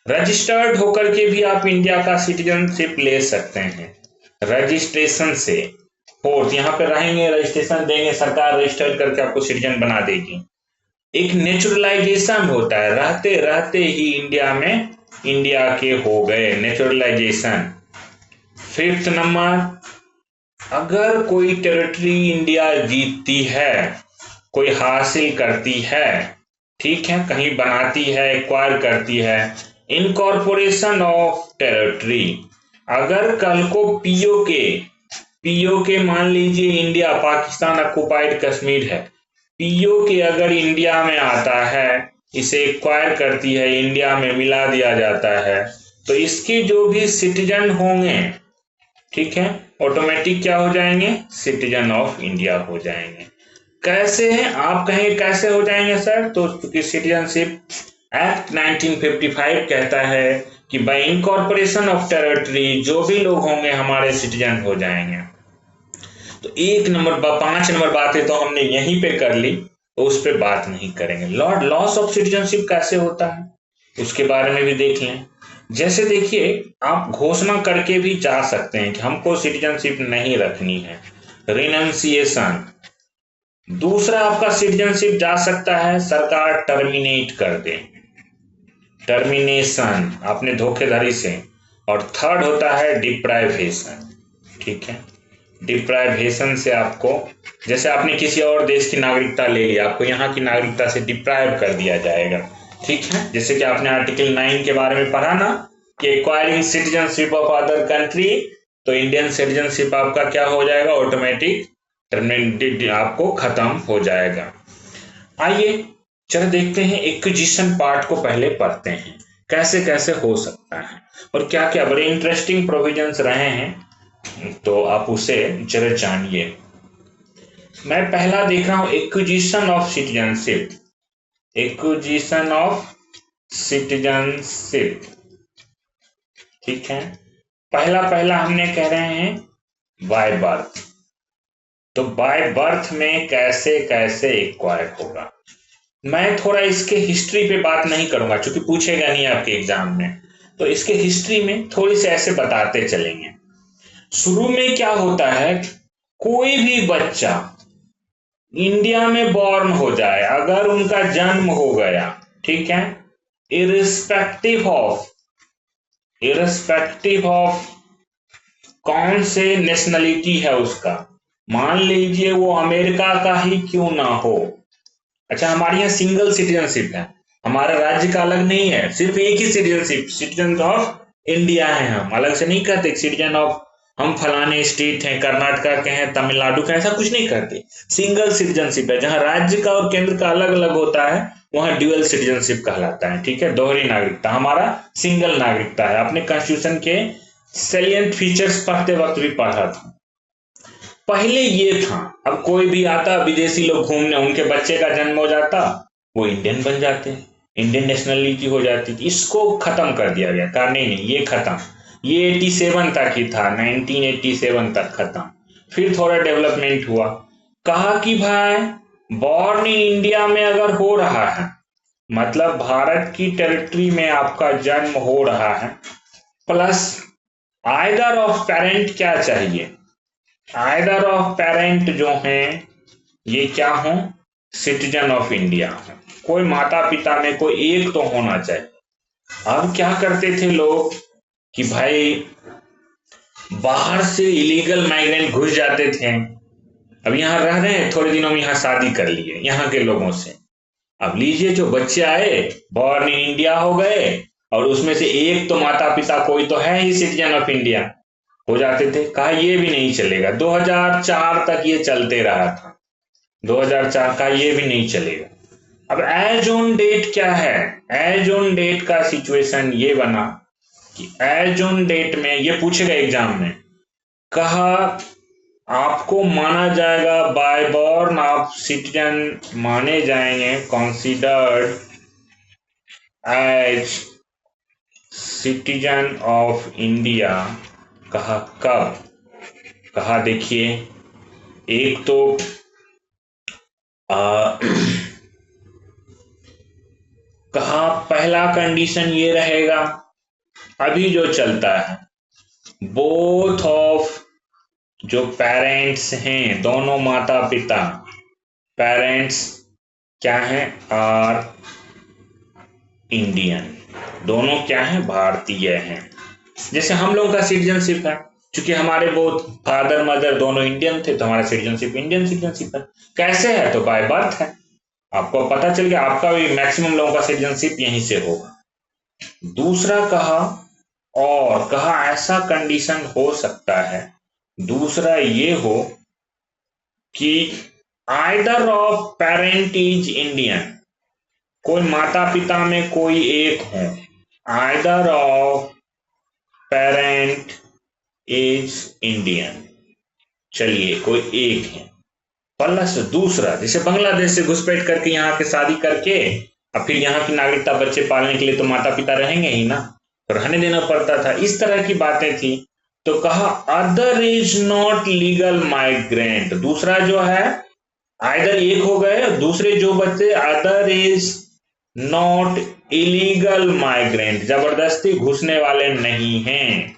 रजिस्टर्ड होकर के भी आप इंडिया का सिटीजनशिप ले सकते हैं, रजिस्ट्रेशन से। फोर्थ, यहाँ पे रहेंगे, रजिस्ट्रेशन देंगे, सरकार रजिस्टर्ड करके आपको सिटीजन बना देगी। एक नेचुरलाइजेशन होता है, रहते रहते ही इंडिया में इंडिया के हो गए, नेचुरलाइजेशन। फिफ्थ नंबर, अगर कोई टेरिटरी इंडिया जीतती है, कोई हासिल करती है, ठीक है, कहीं बनाती है, एक्वायर करती है, इनकॉर्पोरेशन ऑफ टेरिटरी। अगर कल को पीओके मान लीजिए, इंडिया पाकिस्तान ऑक्युपाइड कश्मीर है, पीओके अगर इंडिया में आता है, इसे एक्वायर करती है, इंडिया में मिला दिया जाता है, तो इसके जो भी सिटीजन होंगे, ठीक है, ऑटोमेटिक क्या हो जाएंगे, सिटीजन ऑफ इंडिया हो जाएंगे। कैसे हैं, आप कहेंगे कैसे हो जाएंगे सर, तो चूंकि सिटीजनशिप एक्ट 1955 कहता है कि बाय इनकॉर्पोरेशन ऑफ टेरिटरी जो भी लोग होंगे हमारे सिटीजन हो जाएंगे। तो 5 नंबर बातें तो हमने यहीं पे कर ली, तो उस पर बात नहीं करेंगे। लॉस ऑफ सिटीजनशिप कैसे होता है, उसके बारे में भी देख लें। जैसे देखिए, आप घोषणा करके भी जा सकते हैं कि हमको सिटीजनशिप नहीं रखनी है, रिनंसिएशन। दूसरा, आपका सिटीजनशिप जा सकता है, सरकार टर्मिनेट कर दे, टर्मिनेशन, आपने धोखेधड़ी से। और थर्ड होता है डिप्राइवेशन, ठीक है, डिप्राइवेशन से आपको, जैसे आपने किसी और देश की नागरिकता ले ली, आपको यहाँ की नागरिकता से डिप्राइव कर दिया जाएगा, ठीक है। जैसे कि आपने आर्टिकल 9 के बारे में पढ़ा ना, कि acquiring citizenship of other country, तो इंडियन सिटीजनशिप आपका क्या हो जाएगा, ऑटोमेटिक टर्मिनेटेड, आपको खत्म हो जाएगा। आइए चलो देखते हैं, एक्विजिशन पार्ट को पहले पढ़ते हैं, कैसे कैसे हो सकता है और क्या क्या बड़े इंटरेस्टिंग प्रोविजंस रहे हैं, तो आप उसे जरा जानिए। मैं पहला देख रहा हूं, acquisition of citizenship, acquisition of citizenship, ठीक है। पहला हमने कह रहे हैं बाय बर्थ, तो बाय बर्थ में कैसे कैसे एक्वायर होगा। मैं थोड़ा इसके हिस्ट्री पे बात नहीं करूंगा, क्योंकि पूछेगा नहीं आपके एग्जाम में, तो इसके हिस्ट्री में थोड़ी सी ऐसे बताते चलेंगे। शुरू में क्या होता है, कोई भी बच्चा इंडिया में बॉर्न हो जाए, अगर उनका जन्म हो गया, ठीक है, इररिस्पेक्टिव ऑफ कौन से नेशनलिटी है उसका, मान लीजिए वो अमेरिका का ही क्यों ना हो। अच्छा, हमारे यहाँ सिंगल सिटीजनशिप है, हमारा राज्य का अलग नहीं है, सिर्फ एक ही सिटीजनशिप, सिटीजन ऑफ इंडिया है, हम अलग से नहीं कहते सिटीजन ऑफ हम फलाने स्टेट हैं, कर्नाटका के हैं, तमिलनाडु के, ऐसा कुछ नहीं करते। सिंगल सिटीजनशिप है, जहां राज्य का और केंद्र का अलग अलग होता है, वहां ड्यूअल सिटीजनशिप कहलाता है, ठीक है, दोहरी नागरिकता। हमारा सिंगल नागरिकता है, अपने कॉन्स्टिट्यूशन के सैलिएंट फीचर्स पढ़ते वक्त भी पढ़ा था। पहले ये था, अब कोई भी आता, विदेशी लोग घूमने, उनके बच्चे का जन्म हो जाता, वो इंडियन बन जाते, इंडियन नेशनलिटी हो जाती थी। इसको खत्म कर दिया गया, कहा नहीं नहीं ये खत्म, ये 87 तक ही था, 1987 तक खत्म। फिर थोड़ा डेवलपमेंट हुआ, कहा कि भाई बॉर्न इन इंडिया में अगर हो रहा है, मतलब भारत की टेरिटरी में आपका जन्म हो रहा है, प्लस आइदर ऑफ पेरेंट क्या चाहिए, आइदर ऑफ पेरेंट जो हैं ये क्या हो, सिटीजन ऑफ इंडिया हो, कोई माता पिता में कोई एक तो होना चाहिए। अब क्या करते थे लोग कि भाई बाहर से इलीगल माइग्रेंट घुस जाते थे, अब यहाँ रह रहे हैं, थोड़े दिनों में यहाँ शादी कर लिए यहाँ के लोगों से। अब लीजिए, जो बच्चे आए बॉर्न इन इंडिया हो गए, और उसमें से एक तो माता पिता कोई तो है ही सिटीजन ऑफ इंडिया, हो जाते थे। कहा ये भी नहीं चलेगा, 2004 तक ये चलते रहा था, 2004 का ये भी नहीं चलेगा। अब एज ऑन डेट क्या है? एज ऑन डेट का सिचुएशन ये बना कि एज ऑन डेट में ये पूछेगा एग्जाम में, कहा आपको माना जाएगा बाय बॉर्न आप सिटीजन माने जाएंगे, considered as citizen of India. कहा कब? कहा देखिए, एक तो कहा पहला कंडीशन ये रहेगा, अभी जो चलता है, बोथ ऑफ जो पेरेंट्स हैं, दोनों माता पिता, पेरेंट्स क्या हैं? आर इंडियन, दोनों क्या हैं? भारतीय हैं। जैसे हम लोगों का सिटीजनशिप है, क्योंकि हमारे बोथ फादर मदर दोनों इंडियन थे तो हमारा सिटीजनशिप इंडियन सिटीजनशिप है। कैसे है? तो बाय बर्थ है। आपको पता चल गया, आपका भी मैक्सिमम लोगों का सिटीजनशिप यहीं से होगा। दूसरा कहा, और कहा ऐसा कंडीशन हो सकता है, दूसरा ये हो कि either of parent is Indian, कोई माता पिता में कोई एक हो, either of parent is Indian, चलिए कोई एक है, प्लस दूसरा, जैसे बांग्लादेश से घुसपैठ करके यहाँ के शादी करके अब फिर यहाँ की नागरिकता बच्चे पालने के लिए तो माता पिता रहेंगे ही ना, तो रहने देना पड़ता था, इस तरह की बातें थी। तो कहा other is not legal migrant, दूसरा जो है आइदर एक हो गए, दूसरे जो बच्चे other is not illegal migrant, जबरदस्ती घुसने वाले नहीं हैं।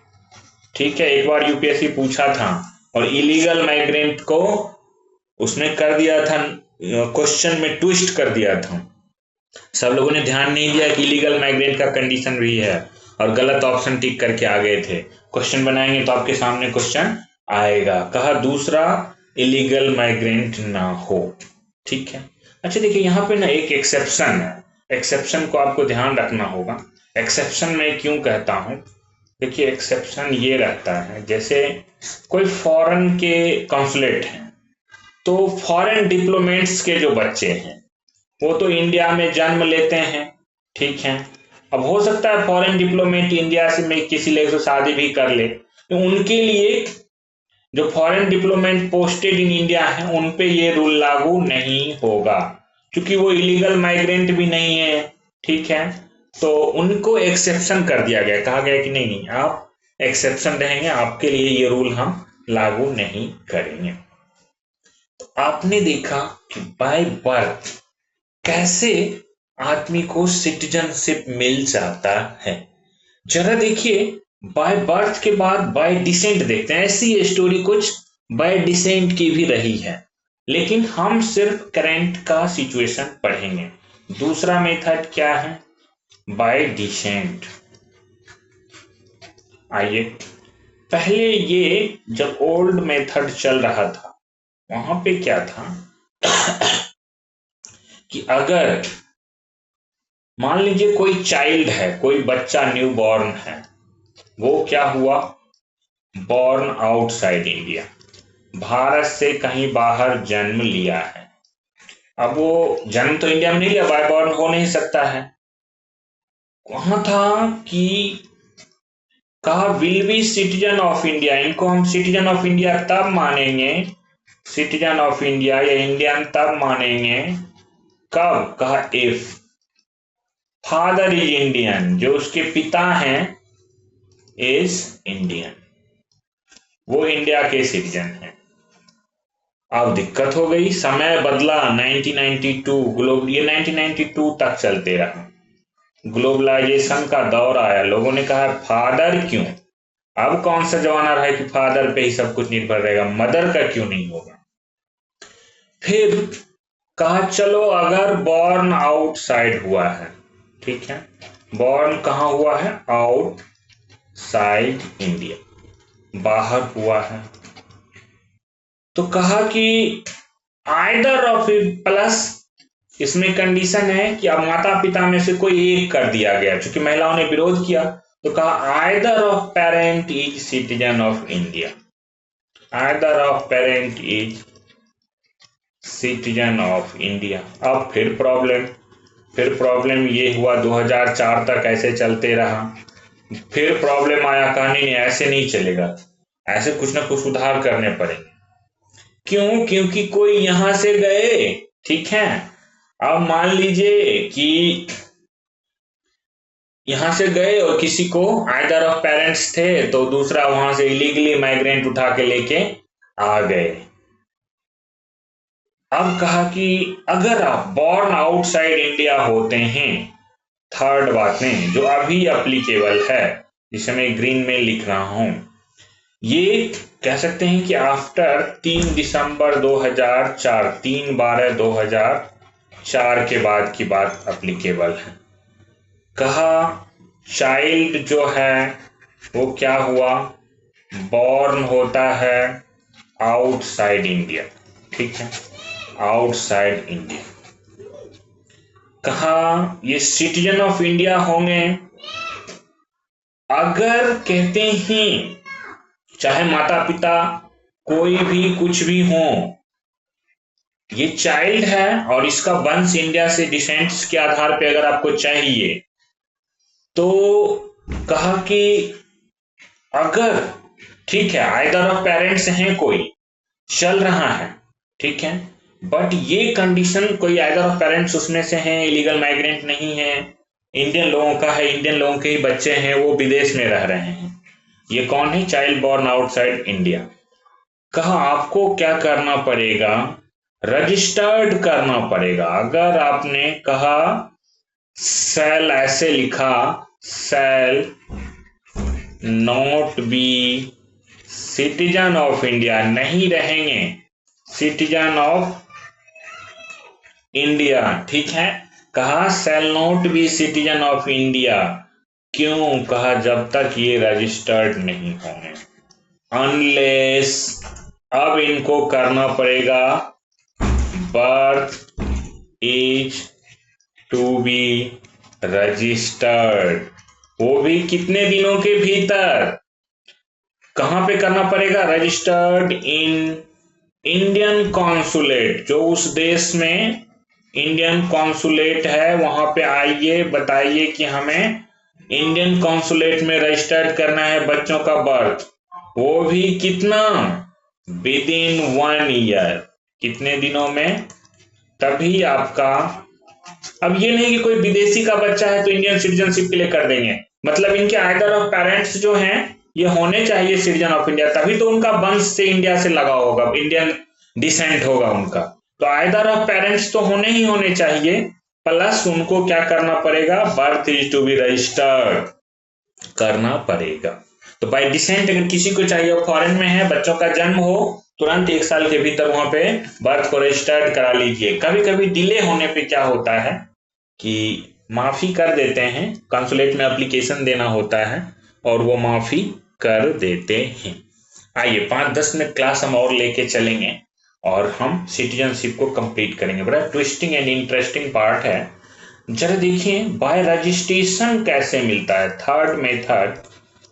ठीक है, एक बार यूपीएससी पूछा था और इलीगल माइग्रेंट को उसने कर दिया था, क्वेश्चन में ट्विस्ट कर दिया था। सब लोगों ने ध्यान नहीं दिया कि इलीगल माइग्रेंट का कंडीशन भी है और गलत ऑप्शन टिक करके आ गए थे। क्वेश्चन बनाएंगे तो आपके सामने क्वेश्चन आएगा। कहा दूसरा इलीगल माइग्रेंट ना हो। ठीक है, अच्छा देखिए यहाँ पे ना एक एक्सेप्शन है, एक्सेप्शन को आपको ध्यान रखना होगा। एक्सेप्शन मैं क्यों कहता हूं, देखिए एक्सेप्शन ये रहता है, जैसे कोई फॉरेन के कॉन्सुलेट हैं, तो फॉरेन डिप्लोमेट्स के जो बच्चे हैं वो तो इंडिया में जन्म लेते हैं, ठीक है। अब हो सकता है फॉरेन डिप्लोमेट इंडिया से में किसी लड़के से शादी भी कर ले, तो उनके लिए जो foreign diplomat posted in India है उन पे ये रूल लागू नहीं होगा, क्योंकि वो इलीगल माइग्रेंट भी नहीं है, ठीक है। तो उनको एक्सेप्शन कर दिया गया, कहा गया कि नहीं नहीं आप एक्सेप्शन रहेंगे, आपके लिए ये रूल हम लागू नहीं करेंगे। तो आपने देखा कि बाय बर्थ कैसे आदमी को सिटीजनशिप मिल जाता है। जरा देखिए, बाय बर्थ के बाद बाय डिसेंट देखते हैं। ऐसी स्टोरी कुछ बाय डिसेंट की भी रही है, लेकिन हम सिर्फ करंट का सिचुएशन पढ़ेंगे। दूसरा मेथड क्या है? Bye decent. आइए, पहले ये जब ओल्ड मेथड चल रहा था वहां पे क्या था कि अगर मान लीजिए कोई चाइल्ड है, कोई बच्चा न्यू बॉर्न है, वो क्या हुआ? बॉर्न आउटसाइड इंडिया, भारत से कहीं बाहर जन्म लिया है। अब वो जन्म तो इंडिया में नहीं लिया, बाय बॉर्न हो नहीं सकता है। वहां था कि कहा will be citizen of India, इनको हम सिटीजन ऑफ इंडिया तब मानेंगे, सिटीजन ऑफ इंडिया या इंडियन तब मानेंगे कब? कहा इफ फादर इज इंडियन, जो उसके पिता हैं इज इंडियन, वो इंडिया के सिटीजन हैं। अब दिक्कत हो गई, समय बदला, 1992 ये 1992 तक चलते रहा, ग्लोबलाइजेशन का दौर आया, लोगों ने कहा फादर क्यों, अब कौन सा जमाना रहा है कि फादर पे ही सब कुछ निर्भर रहेगा, मदर का क्यों नहीं होगा। फिर कहा चलो अगर बॉर्न आउटसाइड हुआ है, ठीक है, बॉर्न कहाँ हुआ है? आउटसाइड इंडिया, बाहर हुआ है, तो कहा कि आइदर ऑफ प्लस, इसमें कंडीशन है कि अब माता पिता में से कोई एक कर दिया गया, क्योंकि महिलाओं ने विरोध किया, तो कहा either of parent is citizen of India, either of parent is citizen of India. अब फिर प्रॉब्लम, फिर प्रॉब्लम ये हुआ 2004 तक ऐसे चलते रहा। फिर प्रॉब्लम आया, कहा नहीं ऐसे नहीं चलेगा, ऐसे कुछ ना कुछ सुधार करने पड़ेंगे। क्यों? क्योंकि कोई यहां से गए, ठीक है, अब मान लीजिए कि यहां से गए और किसी को आइदर ऑफ पेरेंट्स थे तो दूसरा वहां से इलीगली माइग्रेंट उठा के लेके आ गए। अब कहा कि अगर आप बॉर्न आउटसाइड इंडिया होते हैं, थर्ड बातें जो अभी एप्लीकेबल है, जिसे मैं ग्रीन में लिख रहा हूं, ये कह सकते हैं कि आफ्टर 3 दिसंबर 2004, 3/12/2004 के बाद की बात एप्लीकेबल है। कहा चाइल्ड जो है वो क्या हुआ, बॉर्न होता है आउटसाइड इंडिया, ठीक है, आउटसाइड इंडिया। कहा ये सिटीजन ऑफ इंडिया होंगे अगर कहते हैं चाहे माता पिता कोई भी कुछ भी हो, ये चाइल्ड है और इसका वंश इंडिया से डिसेंट्स के आधार पे अगर आपको चाहिए तो कहा कि अगर, ठीक है, आइदर ऑफ पेरेंट्स हैं, कोई चल रहा है, ठीक है, बट ये कंडीशन कोई आइदर ऑफ पेरेंट्स उसमें से हैं, इलीगल माइग्रेंट नहीं है, इंडियन लोगों का है, इंडियन लोगों के ही बच्चे हैं, वो विदेश में रह रहे हैं, ये कौन है, चाइल्ड बॉर्न आउटसाइड इंडिया। कहा आपको क्या करना पड़ेगा, रजिस्टर्ड करना पड़ेगा। अगर आपने कहा सेल ऐसे लिखा, shall not be citizen of India, नहीं रहेंगे सिटीजन ऑफ इंडिया, ठीक है, कहा shall not be citizen of India. क्यों? कहा जब तक ये रजिस्टर्ड नहीं होंगे, अनलेस, अब इनको करना पड़ेगा birth has to be registered, वो भी कितने दिनों के भीतर, कहां पे करना पड़ेगा, रजिस्टर्ड इन इंडियन कॉन्सुलेट, जो उस देश में इंडियन कॉन्सुलेट है वहां पे आइए, बताइए कि हमें इंडियन कॉन्सुलेट में रजिस्टर्ड करना है बच्चों का बर्थ, वो भी कितना, विद इन 1 ईयर, कितने दिनों में, तभी आपका। अब ये नहीं कि कोई विदेशी का बच्चा है तो इंडियन सिटीजनशिप के लिए कर देंगे, मतलब इनके आइदर ऑफ पेरेंट्स जो हैं ये होने चाहिए सिटीजन ऑफ इंडिया, तभी तो उनका वंश से इंडिया से लगा होगा, इंडियन डिसेंट होगा उनका, तो आइदर ऑफ पेरेंट्स तो होने ही होने चाहिए, प्लस उनको क्या करना पड़ेगा, birth is to be registered करना पड़ेगा। तो बाय डिसेंट अगर किसी को चाहिए, फॉरेन में है, बच्चों का जन्म हो, तुरंत 1 साल के भीतर वहां पे बर्थ को रजिस्टर्ड करा लीजिए। कभी कभी डिले होने पे क्या होता है कि माफी कर देते हैं, कंसुलेट में एप्लीकेशन देना होता है और वो माफी कर देते हैं। आइए 5-10 मिनट क्लास हम और लेके चलेंगे और हम सिटीजनशिप को कंप्लीट करेंगे। बड़ा ट्विस्टिंग एंड इंटरेस्टिंग पार्ट है। जरा देखिए बाय रजिस्ट्रेशन कैसे मिलता है, थर्ड मेथड,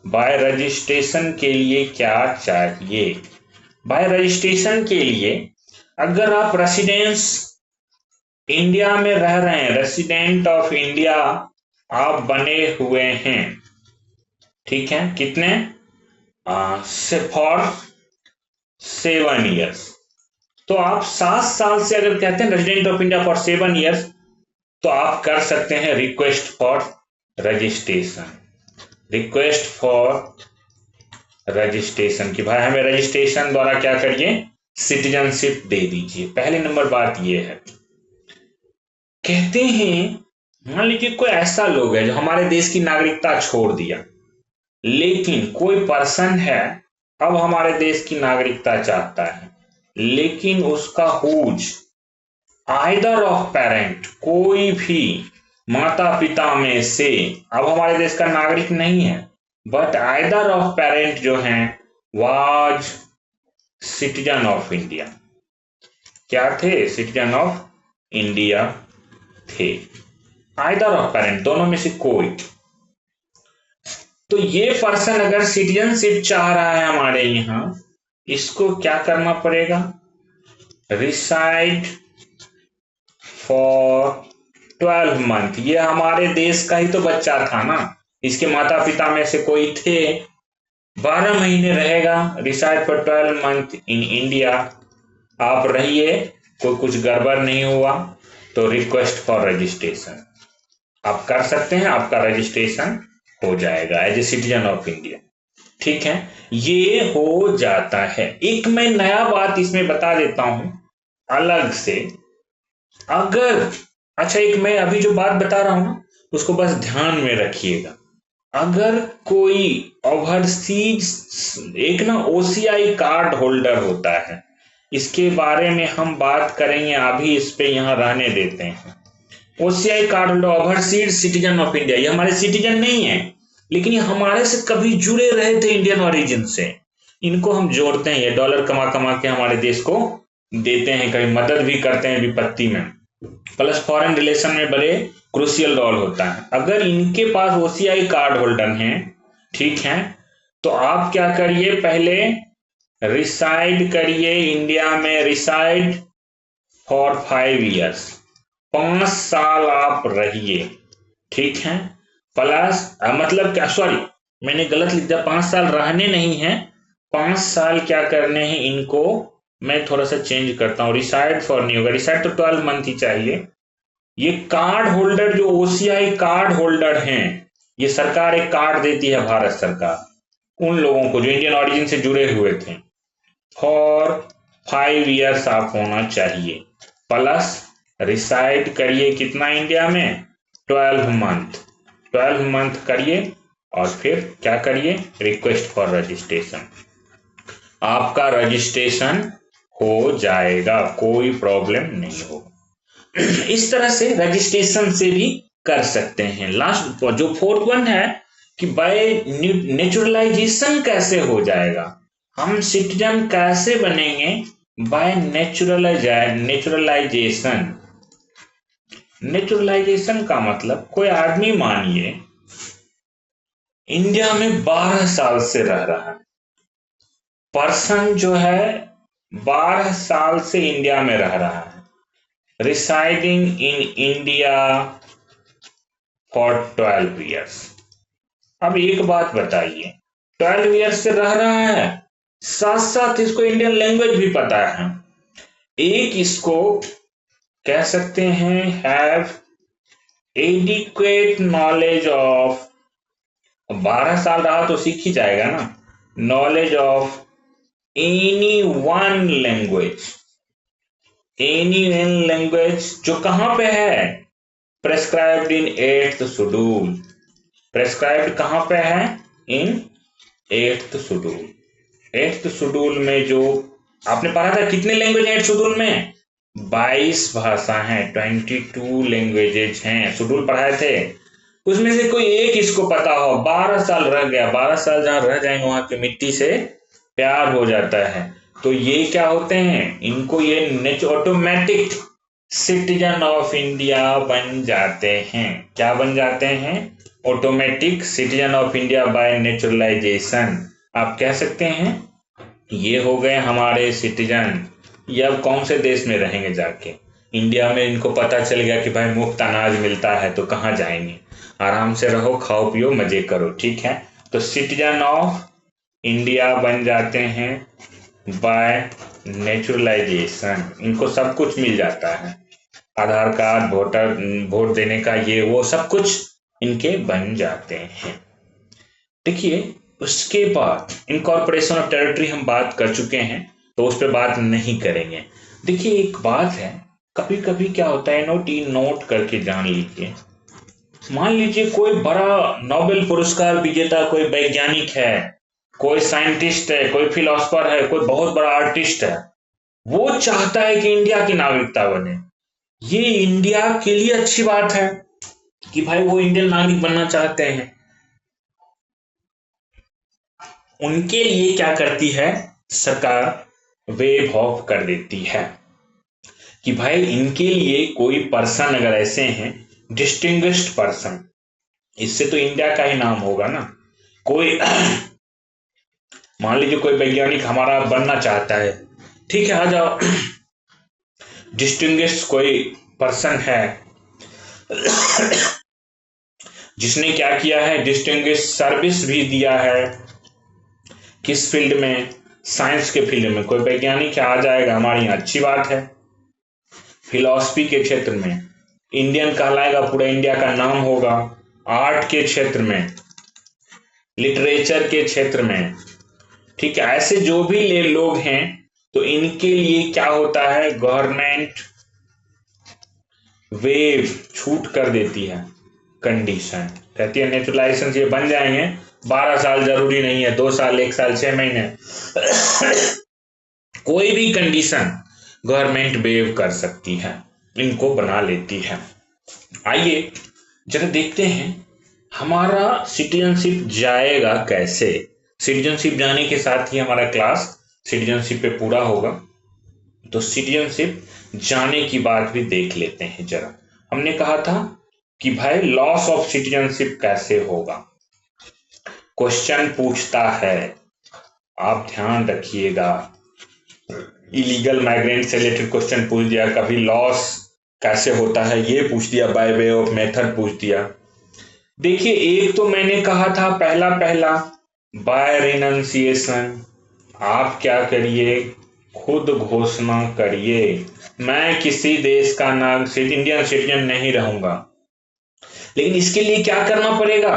बाय रजिस्ट्रेशन के लिए क्या चाहिए। बाय रजिस्ट्रेशन के लिए अगर आप रेसिडेंस इंडिया में रह रहे हैं, रेसिडेंट ऑफ इंडिया आप बने हुए हैं, ठीक है, कितने से फॉर 7 ईयर्स, तो आप 7 साल से अगर कहते हैं resident of India for 7 years, तो आप कर सकते हैं request for registration, request for registration कि भाई हमें रजिस्ट्रेशन द्वारा क्या करिए, सिटीजनशिप दे दीजिए। पहले नंबर बात यह है, कहते हैं मान लीजिए कोई ऐसा लोग है जो हमारे देश की नागरिकता छोड़ दिया, लेकिन कोई पर्सन है अब हमारे देश की नागरिकता चाहता है, लेकिन उसका हुज आइदर ऑफ पेरेंट, कोई भी माता पिता में से अब हमारे देश का नागरिक नहीं है, बट आइदर ऑफ पेरेंट जो हैं वाज सिटीजन ऑफ इंडिया, क्या थे, सिटीजन ऑफ इंडिया थे, आइदर ऑफ पेरेंट, दोनों में से कोई। तो ये पर्सन अगर सिटीजनशिप चाह रहा है हमारे यहां, इसको क्या करना पड़ेगा, रिसाइड फॉर 12 मंथ। ये हमारे देश का ही तो बच्चा था ना, इसके माता पिता में से कोई थे। 12 महीने रहेगा, reside for 12 month in India. आप रहिए, कोई कुछ गड़बड़ नहीं हुआ तो रिक्वेस्ट फॉर रजिस्ट्रेशन आप कर सकते हैं, आपका रजिस्ट्रेशन हो जाएगा as a citizen of India. ठीक है, ये हो जाता है। एक मैं नया बात इसमें बता देता हूं अलग से। अगर अच्छा, एक मैं अभी जो बात बता रहा हूं ना, उसको बस ध्यान में रखिएगा। अगर कोई ओवरसीज एक ना ओसीआई कार्ड होल्डर होता है, इसके बारे में हम बात करेंगे, अभी इस पे यहां रहने देते हैं। OCI card holder overseas citizen of India, ये हमारे सिटीजन नहीं है, लेकिन ये हमारे से कभी जुड़े रहे थे इंडियन ओरिजिन से। इनको हम जोड़ते हैं, ये डॉलर कमा कमा के हमारे देश को देते हैं, कभी मदद भी करते हैं विपत्ति में, प्लस फॉरेन रिलेशन में बड़े क्रूशियल रोल होता है। अगर इनके पास ओसीआई कार्ड होल्डर हैं, ठीक है, तो आप क्या करिए, पहले रिसाइड करिए इंडिया में, रिसाइड फॉर 5 ईयर्स, 5 साल आप रहिए। ठीक है, प्लस मतलब क्या, सॉरी मैंने गलत लिख दिया, 5 साल रहने नहीं है, 5 साल क्या करने हैं इनको, मैं थोड़ा सा चेंज करता हूं, रिसाइड फॉर नहीं होगा, रिसाइड तो 12 मंथ ही चाहिए। ये कार्ड होल्डर जो ओसीआई कार्ड होल्डर हैं, ये सरकार एक कार्ड देती है, भारत सरकार, उन लोगों को जो इंडियन ओरिजिन से जुड़े हुए थे, फॉर 5 ईयर्स आप होना चाहिए, प्लस रिसाइड करिए कितना इंडिया में, 12 मंथ, 12 मंथ करिए, और फिर क्या करिए, रिक्वेस्ट फॉर रजिस्ट्रेशन, आपका रजिस्ट्रेशन हो जाएगा, कोई प्रॉब्लम नहीं होगा। इस तरह से रजिस्ट्रेशन से भी कर सकते हैं। लास्ट जो फोर्थ वन है कि बाय नेचुरलाइजेशन कैसे हो जाएगा, हम सिटीजन कैसे बनेंगे, बाय नेचुरलाइजेशन। नेचुरलाइजेशन का मतलब, कोई आदमी मानिए इंडिया में 12 साल से रह रहा है, पर्सन जो है 12 साल से इंडिया में रह रहा है, residing in India for 12 years. अब एक बात बताइए, 12 ईयर्स से रह रहा है, साथ साथ इसको इंडियन लैंग्वेज भी पता है, एक इसको कह सकते हैं हैव एडिक्वेट नॉलेज ऑफ, 12 साल रहा तो सीख ही जाएगा ना, knowledge of any one language, any one language जो कहां पे है, prescribed in 8th schedule, prescribed कहां पे है, इन 8th शेड्यूल। 8th शेड्यूल में जो आपने पढ़ा था, कितने लैंग्वेज है 8th शेड्यूल में, 22 भाषा हैं, 22 लैंग्वेजेज हैं, शेड्यूल पढ़ाए थे, उसमें से कोई एक इसको पता हो, 12 साल रह गया, 12 साल जहां रह जाएंगे वहां की मिट्टी से प्यार हो जाता है, तो ये क्या होते हैं, इनको ये ऑटोमेटिक सिटीजन ऑफ इंडिया बन जाते हैं। क्या बन जाते हैं, automatic citizen of India by naturalisation. आप कह सकते हैं ये हो गए हमारे सिटीजन। ये अब कौन से देश में रहेंगे जाके, इंडिया में इनको पता चल गया कि भाई मुफ्त अनाज मिलता है तो कहाँ जाएंगे, आराम से रहो, खाओ पियो मजे करो। ठीक है, तो सिटीजन ऑफ इंडिया बन जाते हैं बाय नेचुरलाइजेशन, इनको सब कुछ मिल जाता है, आधार कार्ड, वोट देने का, ये वो सब कुछ इनके बन जाते हैं। देखिए, उसके बाद इनकॉर्पोरेशन ऑफ टेरिटरी हम बात कर चुके हैं, तो उस पर बात नहीं करेंगे। देखिए, एक बात है, कभी कभी क्या होता है, नोट करके जान लीजिए, मान लीजिए कोई बड़ा नोबेल पुरस्कार विजेता कोई वैज्ञानिक है, कोई साइंटिस्ट है, कोई फिलोसफर है, कोई बहुत बड़ा आर्टिस्ट है, वो चाहता है कि इंडिया की नागरिकता बने। ये इंडिया के लिए अच्छी बात है कि भाई वो इंडियन नागरिक बनना चाहते हैं। उनके लिए क्या करती है सरकार, वेव ऑफ कर देती है कि भाई इनके लिए कोई पर्सन अगर ऐसे हैं, डिस्टिंग्विश्ड पर्सन, इससे तो इंडिया का ही नाम होगा ना। कोई मान लीजिए कोई वैज्ञानिक हमारा बनना चाहता है, ठीक है, आ जाओ, डिस्टिंग्विश्ड कोई पर्सन है, जिसने क्या किया है, डिस्टिंग्विश सर्विस भी दिया है। किस फील्ड में? साइंस के फील्ड में। कोई वैज्ञानिक आ जाएगा हमारे यहाँ, अच्छी बात है। फिलॉसफी के क्षेत्र में इंडियन कहलाएगा, पूरा इंडिया का नाम होगा। आर्ट के क्षेत्र में, लिटरेचर के क्षेत्र में, ठीक है, ऐसे जो भी लोग हैं तो इनके लिए क्या होता है, गवर्नमेंट वेव छूट कर देती है, कंडीशन कहती है नेचुरलाइजेशन ये बन जाएंगे, 12 साल जरूरी नहीं है, 2 साल, 1 साल, 6 महीने, कोई भी कंडीशन गवर्नमेंट वेव कर सकती है, इनको बना लेती है। आइए जरा देखते हैं हमारा सिटीजनशिप जाएगा कैसे। सिटीजनशिप जाने के साथ ही हमारा क्लास सिटीजनशिप पे पूरा होगा। तो सिटीजनशिप जाने की बात भी देख लेते हैं जरा। हमने कहा था कि भाई लॉस ऑफ सिटीजनशिप कैसे होगा, क्वेश्चन पूछता है, आप ध्यान रखिएगा। इलीगल माइग्रेंट से रिलेटेड क्वेश्चन पूछ दिया, कभी लॉस कैसे होता है ये पूछ दिया, बाय वे ऑफ मेथड पूछ दिया। देखिए एक तो मैंने कहा था पहला बाय रिनंसिएशन, आप क्या करिए, खुद घोषणा करिए मैं किसी देश का इंडियन सिटीजन नहीं रहूंगा। लेकिन इसके लिए क्या करना पड़ेगा,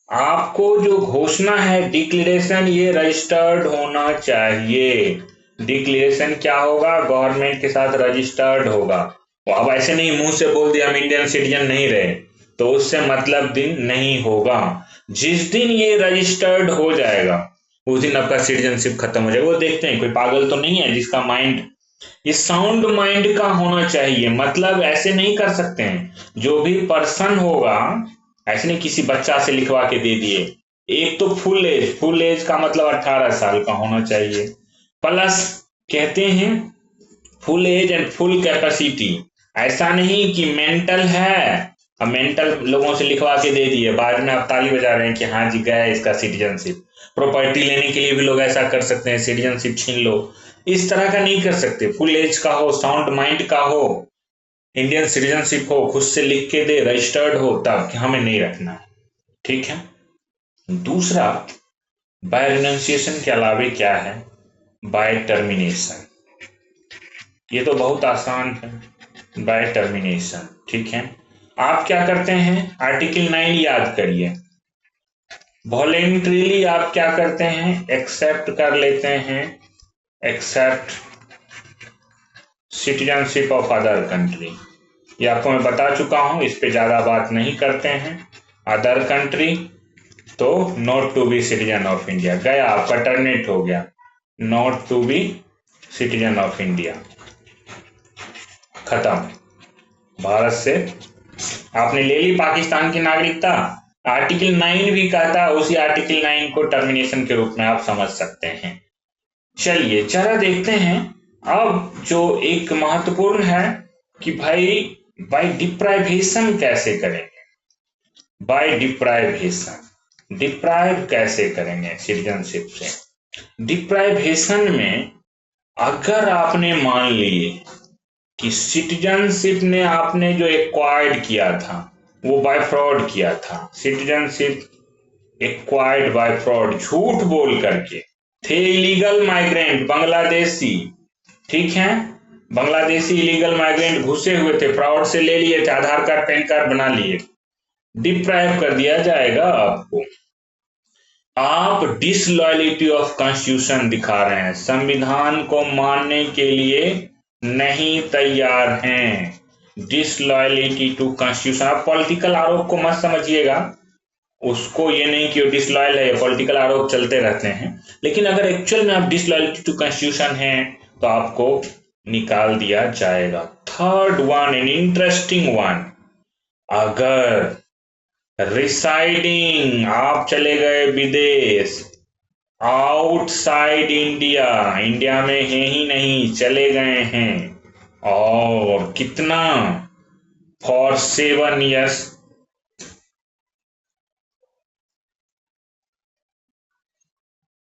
आपको जो घोषणा है डिक्लेरेशन, ये रजिस्टर्ड होना चाहिए। डिक्लेरेशन क्या होगा, गवर्नमेंट के साथ रजिस्टर्ड होगा। अब ऐसे नहीं मुंह से बोल दिया हम इंडियन सिटीजन नहीं रहे, तो उससे मतलब दिन नहीं होगा। जिस दिन ये रजिस्टर्ड हो जाएगा उस दिन आपका सिटीजनशिप खत्म हो जाएगा। वो देखते हैं कोई पागल तो नहीं है जिसका माइंड, ये साउंड माइंड का होना चाहिए। मतलब ऐसे नहीं कर सकते हैं, जो भी पर्सन होगा ऐसे नहीं किसी बच्चा से लिखवा के दे दिए। एक तो फुल एज का मतलब 18 साल का होना चाहिए, प्लस कहते हैं full age and full capacity. ऐसा नहीं कि मेंटल है, अब मेंटल लोगों से लिखवा के दे दिए, बाद में आप ताली बजा रहे हैं कि हाँ जी गया इसका सिटीजनशिप। प्रॉपर्टी लेने के लिए भी लोग ऐसा कर सकते हैं, सिटीजनशिप छीन लो, इस तरह का नहीं कर सकते। फुल एज का हो, साउंड माइंड का हो, इंडियन सिटीजनशिप हो, खुद से लिख के दे, रजिस्टर्ड हो, तब कि हमें नहीं रखना है, ठीक है। दूसरा बाय रिनंसिएशन के अलावे क्या है, बाय टर्मिनेशन। ये तो बहुत आसान है, बाय टर्मिनेशन, ठीक है। आप क्या करते हैं, आर्टिकल 9 याद करिए, वॉलेंट्रीली आप क्या करते हैं, एक्सेप्ट कर लेते हैं, accept citizenship of other country. ये आपको मैं बता चुका हूं, इस पे ज्यादा बात नहीं करते हैं। अदर कंट्री तो not to be citizen of India, गया आपका टर्मिनेट हो गया, not to be citizen of India, खत्म। भारत से आपने ले ली पाकिस्तान की नागरिकता, आर्टिकल 9 भी कहता है, उसी आर्टिकल 9 को टर्मिनेशन के रूप में आप समझ सकते हैं। चलिए जरा देखते हैं अब जो एक महत्वपूर्ण है कि भाई बाय डिप्राइवेशन कैसे करेंगे, बाय डिप्राइवेशन, डिप्राइव कैसे करेंगे सिटीजनशिप से। डिप्राइवेशन में अगर आपने मान लिए कि सिटीजनशिप ने आपने जो एक्वायर्ड किया था वो बाय फ्रॉड किया था, सिटीजनशिप एक्वायर्ड बाय फ्रॉड, झूठ बोल करके थे इलीगल माइग्रेंट बांग्लादेशी, ठीक है, बांग्लादेशी इलीगल माइग्रेंट घुसे हुए थे, फ्रॉड से ले लिए थे, आधार कार्ड पैन कार्ड बना लिए, डिप्राइव कर दिया जाएगा आपको। आप डिसलॉयलिटी ऑफ कॉन्स्टिट्यूशन दिखा रहे हैं, संविधान को मानने के लिए नहीं तैयार हैं, डिसलॉयलिटी टू कॉन्स्टिट्यूशन। आप पॉलिटिकल आरोप को मत समझिएगा, उसको ये नहीं कि वो डिसलॉयल है, पॉलिटिकल आरोप चलते रहते हैं, लेकिन अगर एक्चुअल में आप डिसलॉयलिटी टू कॉन्स्टिट्यूशन हैं तो आपको निकाल दिया जाएगा। Third one, an interesting one, अगर रिसाइडिंग, आप चले गए विदेश, आउटसाइड इंडिया, इंडिया में है ही नहीं, चले गए हैं, और कितना, फॉर 7 years,